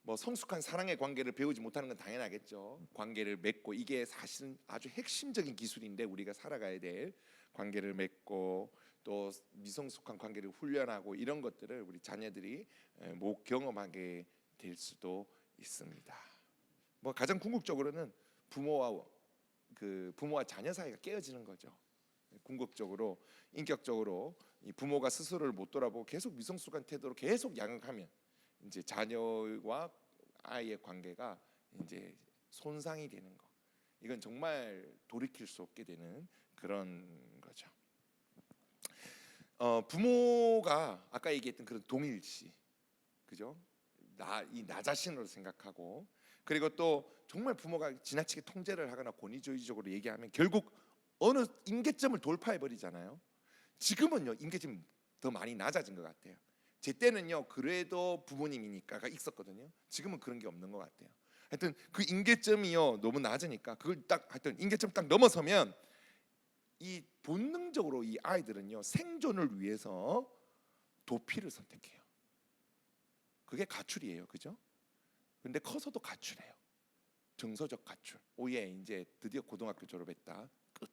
뭐 성숙한 사랑의 관계를 배우지 못하는 건 당연하겠죠. 관계를 맺고 이게 사실은 아주 핵심적인 기술인데 우리가 살아가야 될 관계를 맺고 또 미성숙한 관계를 훈련하고 이런 것들을 우리 자녀들이 못 경험하게 될 수도 있습니다. 뭐 가장 궁극적으로는 부모와 자녀 사이가 깨어지는 거죠. 궁극적으로 인격적으로 이 부모가 스스로를 못 돌아보고 계속 미성숙한 태도로 계속 양육하면 이제 자녀와 아이의 관계가 이제 손상이 되는 거. 이건 정말 돌이킬 수 없게 되는 그런 거죠. 부모가 아까 얘기했던 그런 동일시, 그죠? 나 자신으로 생각하고 그리고 또 정말 부모가 지나치게 통제를 하거나 권위주의적으로 얘기하면 결국 어느 임계점을 돌파해 버리잖아요. 지금은요 임계점이 더 많이 낮아진 것 같아요. 제 때는요 그래도 부모님이니까가 있었거든요. 지금은 그런 게 없는 것 같아요. 하여튼 그 임계점이요 너무 낮으니까 그걸 딱 하여튼 임계점 딱 넘어서면 이 본능적으로 이 아이들은요 생존을 위해서 도피를 선택해요. 그게 가출이에요, 그죠? 근데 커서도 가출해요. 정서적 가출. 오예 이제 드디어 고등학교 졸업했다. 끝.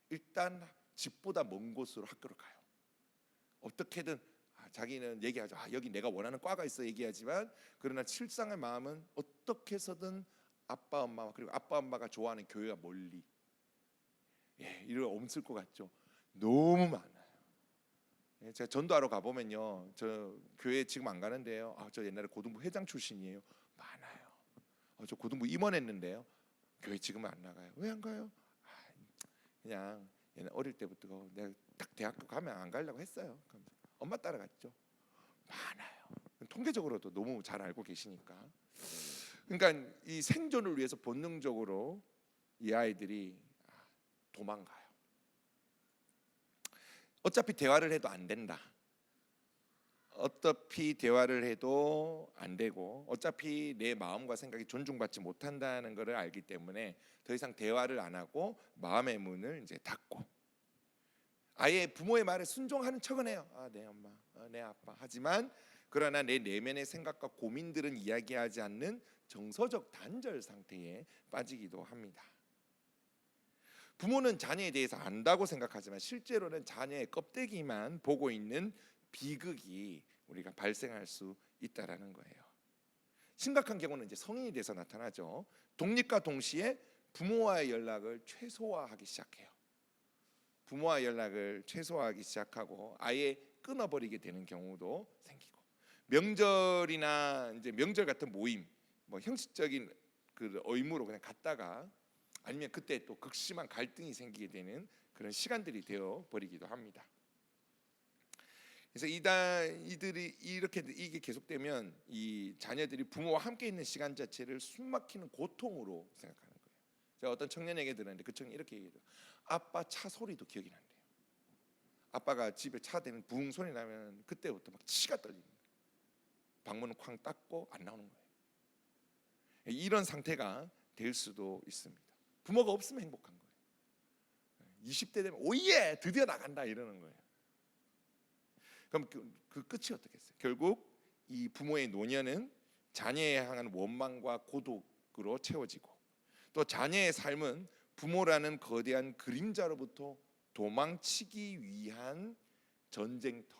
일단 집보다 먼 곳으로 학교를 가요. 어떻게든 자기는 얘기하죠. 여기 내가 원하는 과가 있어 얘기하지만 그러나 실상의 마음은 어떻게 해서든 아빠 엄마와 그리고 아빠 엄마가 좋아하는 교회가 멀리. 이런 없을 것 같죠. 너무 많아요. 제가 전도하러 가보면요, 저 교회 지금 안 가는데요. 저 옛날에 고등부 회장 출신이에요. 많아요. 저 고등부 임원했는데요. 교회 지금은 안 나가요. 왜 안 가요? 그냥 옛날 어릴 때부터 내가 딱 대학교 가면 안 가려고 했어요. 엄마 따라갔죠. 많아요. 통계적으로도 너무 잘 알고 계시니까. 그러니까 이 생존을 위해서 본능적으로 이 아이들이 도망가요. 어차피 대화를 해도 안 된다. 어차피 대화를 해도 안 되고 어차피 내 마음과 생각이 존중받지 못한다는 것을 알기 때문에 더 이상 대화를 안 하고 마음의 문을 이제 닫고 아예 부모의 말에 순종하는 척은 해요. 내 엄마, 내 아빠. 하지만 그러나 내 내면의 생각과 고민들은 이야기하지 않는 정서적 단절 상태에 빠지기도 합니다. 부모는 자녀에 대해서 안다고 생각하지만 실제로는 자녀의 껍데기만 보고 있는 비극이 우리가 발생할 수 있다라는 거예요. 심각한 경우는 이제 성인이 돼서 나타나죠. 독립과 동시에 부모와의 연락을 최소화하기 시작해요. 부모와 연락을 최소화하기 시작하고 아예 끊어버리게 되는 경우도 생기고 명절이나 이제 명절 같은 모임, 뭐 형식적인 그 의무로 그냥 갔다가 아니면 그때 또 극심한 갈등이 생기게 되는 그런 시간들이 되어 버리기도 합니다. 그래서 이들이 이렇게 이게 계속되면 이 자녀들이 부모와 함께 있는 시간 자체를 숨막히는 고통으로 생각하는 거예요. 제가 어떤 청년에게 들었는데 그 청년이 이렇게 얘기해요. 아빠 차 소리도 기억이 난대요. 아빠가 집에 차 대는 붕 소리 나면 그때부터 막 치가 떨리는 거예요. 방문은 쾅 닫고 안 나오는 거예요. 이런 상태가 될 수도 있습니다. 부모가 없으면 행복한 거예요. 20대 되면 오예 드디어 나간다 이러는 거예요. 그럼 그 끝이 어떻겠어요? 결국 이 부모의 노년은 자녀에 향한 원망과 고독으로 채워지고, 또 자녀의 삶은 부모라는 거대한 그림자로부터 도망치기 위한 전쟁터,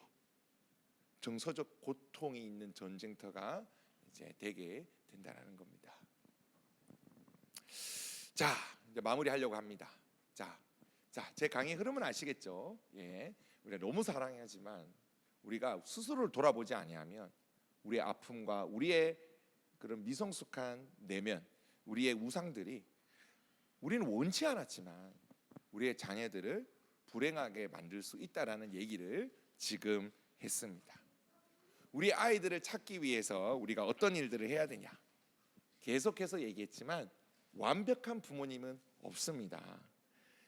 정서적 고통이 있는 전쟁터가 이제 되게 된다는 겁니다. 자, 이제 마무리하려고 합니다. 자, 제 강의 흐름은 아시겠죠? 예, 우리가 너무 사랑하지만 우리가 스스로를 돌아보지 아니하면 우리의 아픔과 우리의 그런 미성숙한 내면, 우리의 우상들이 우리는 원치 않았지만 우리의 자녀들을 불행하게 만들 수 있다라는 얘기를 지금 했습니다. 우리 아이들을 찾기 위해서 우리가 어떤 일들을 해야 되냐? 계속해서 얘기했지만 완벽한 부모님은 없습니다.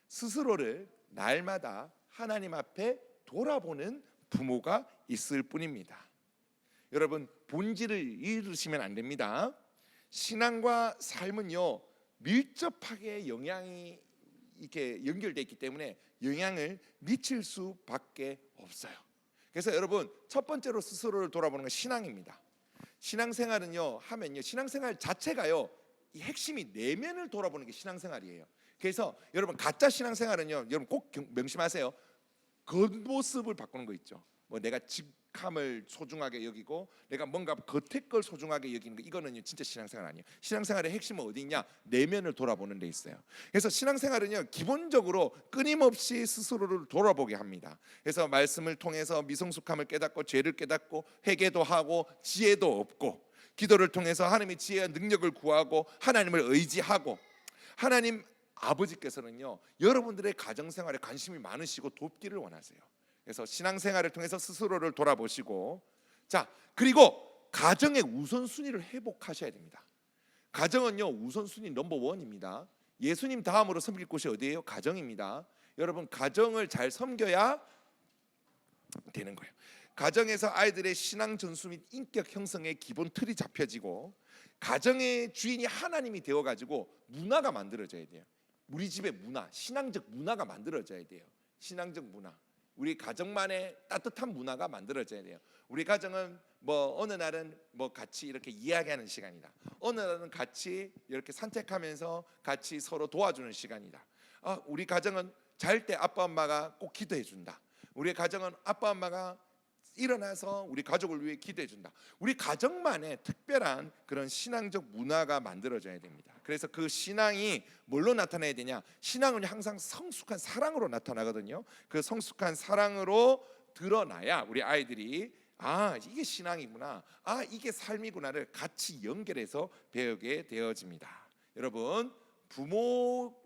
스스로를 날마다 하나님 앞에 돌아보는 부모가 있을 뿐입니다. 여러분, 본질을 잃으시면 안 됩니다. 신앙과 삶은요, 밀접하게 영향이 이렇게 연결되어 있기 때문에 영향을 미칠 수밖에 없어요. 그래서 여러분, 첫 번째로 스스로를 돌아보는 건 신앙입니다. 신앙생활은요 하면요, 신앙생활 자체가요, 이 핵심이 내면을 돌아보는 게 신앙생활이에요. 그래서 여러분, 가짜 신앙생활은요, 여러분 꼭 명심하세요. 겉모습을 바꾸는 거 있죠. 뭐 내가 직함을 소중하게 여기고 내가 뭔가 겉의 걸 소중하게 여기는 거, 이거는요 진짜 신앙생활 아니에요. 신앙생활의 핵심은 어디 있냐? 내면을 돌아보는 데 있어요. 그래서 신앙생활은요 기본적으로 끊임없이 스스로를 돌아보게 합니다. 그래서 말씀을 통해서 미성숙함을 깨닫고 죄를 깨닫고 회개도 하고 지혜도 얻고, 기도를 통해서 하나님의 지혜와 능력을 구하고 하나님을 의지하고, 하나님 아버지께서는요 여러분들의 가정생활에 관심이 많으시고 돕기를 원하세요. 그래서 신앙생활을 통해서 스스로를 돌아보시고, 자, 그리고 가정의 우선순위를 회복하셔야 됩니다. 가정은요 우선순위 넘버 원입니다. 예수님 다음으로 섬길 곳이 어디예요? 가정입니다. 여러분, 가정을 잘 섬겨야 되는 거예요. 가정에서 아이들의 신앙 전수 및 인격 형성의 기본 틀이 잡혀지고, 가정의 주인이 하나님이 되어가지고 문화가 만들어져야 돼요. 우리 집의 문화, 신앙적 문화가 만들어져야 돼요. 신앙적 문화, 우리 가정만의 따뜻한 문화가 만들어져야 돼요. 우리 가정은 뭐 어느 날은 뭐 같이 이렇게 이야기하는 시간이다. 어느 날은 같이 이렇게 산책하면서 같이 서로 도와주는 시간이다. 우리 가정은 잘 때 아빠 엄마가 꼭 기도해 준다. 우리 가정은 아빠 엄마가 일어나서 우리 가족을 위해 기도해 준다. 우리 가정만의 특별한 그런 신앙적 문화가 만들어져야 됩니다. 그래서 그 신앙이 뭘로 나타나야 되냐? 신앙은 항상 성숙한 사랑으로 나타나거든요. 그 성숙한 사랑으로 드러나야 우리 아이들이 이게 신앙이구나, 이게 삶이구나를 같이 연결해서 배우게 되어집니다. 여러분,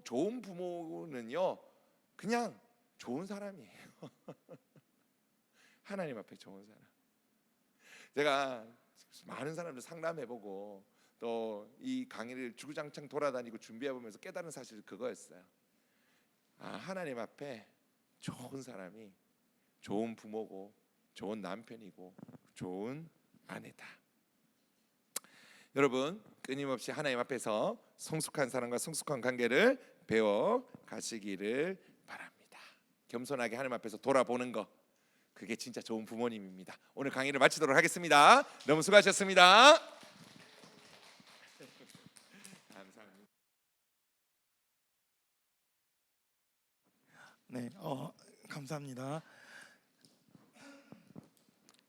좋은 부모는요 그냥 좋은 사람이에요. 하나님 앞에 좋은 사람. 제가 많은 사람들 상담해보고 또 이 강의를 주구장창 돌아다니고 준비해보면서 깨달은 사실이 그거였어요. 하나님 앞에 좋은 사람이 좋은 부모고 좋은 남편이고 좋은 아내다. 여러분, 끊임없이 하나님 앞에서 성숙한 사랑과 성숙한 관계를 배워 가시기를 바랍니다. 겸손하게 하나님 앞에서 돌아보는 거, 그게 진짜 좋은 부모님입니다. 오늘 강의를 마치도록 하겠습니다. 너무 수고하셨습니다. 감사합니다. 네, 감사합니다.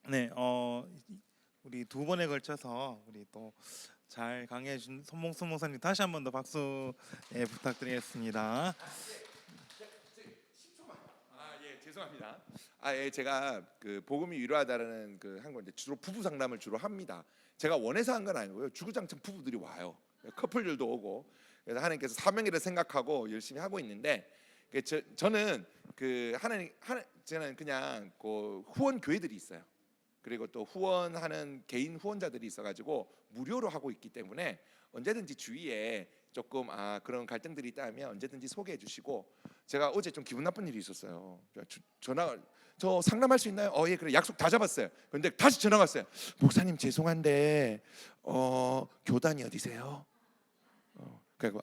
네, 우리 두 번에 걸쳐서 우리 또 잘 강의해 준 손봉수 목사님 다시 한 번 더 박수 부탁드리겠습니다. 예, 죄송합니다. 예, 제가 그 복음이 위로하다라는 그 한 건데 주로 부부 상담을 주로 합니다. 제가 원해서 한 건 아니고요. 주구장창 부부들이 와요. 커플들도 오고. 그래서 하나님께서 사명이라 생각하고 열심히 하고 있는데, 저는 저는 그냥 그 후원 교회들이 있어요. 그리고 또 후원하는 개인 후원자들이 있어가지고 무료로 하고 있기 때문에 언제든지 주위에 조금 그런 갈등들이 있다면 언제든지 소개해 주시고, 제가 어제 좀 기분 나쁜 일이 있었어요. 저 상담할 수 있나요? 예, 그래, 약속 다 잡았어요. 근데 다시 전화가 왔어요. 목사님 죄송한데 교단이 어디세요? 그리고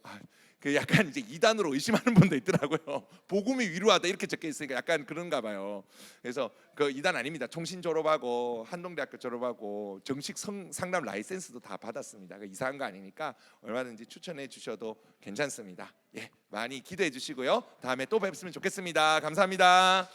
그 약간 이제 이단으로 의심하는 분도 있더라고요. 복음이 위로하다 이렇게 적혀 있으니까 약간 그런가 봐요. 그래서 그 이단 아닙니다. 통신 졸업하고 한동대학교 졸업하고 정식 상담 라이센스도 다 받았습니다. 그 이상한 거 아니니까 얼마든지 추천해 주셔도 괜찮습니다. 예, 많이 기대해 주시고요. 다음에 또 뵙으면 좋겠습니다. 감사합니다.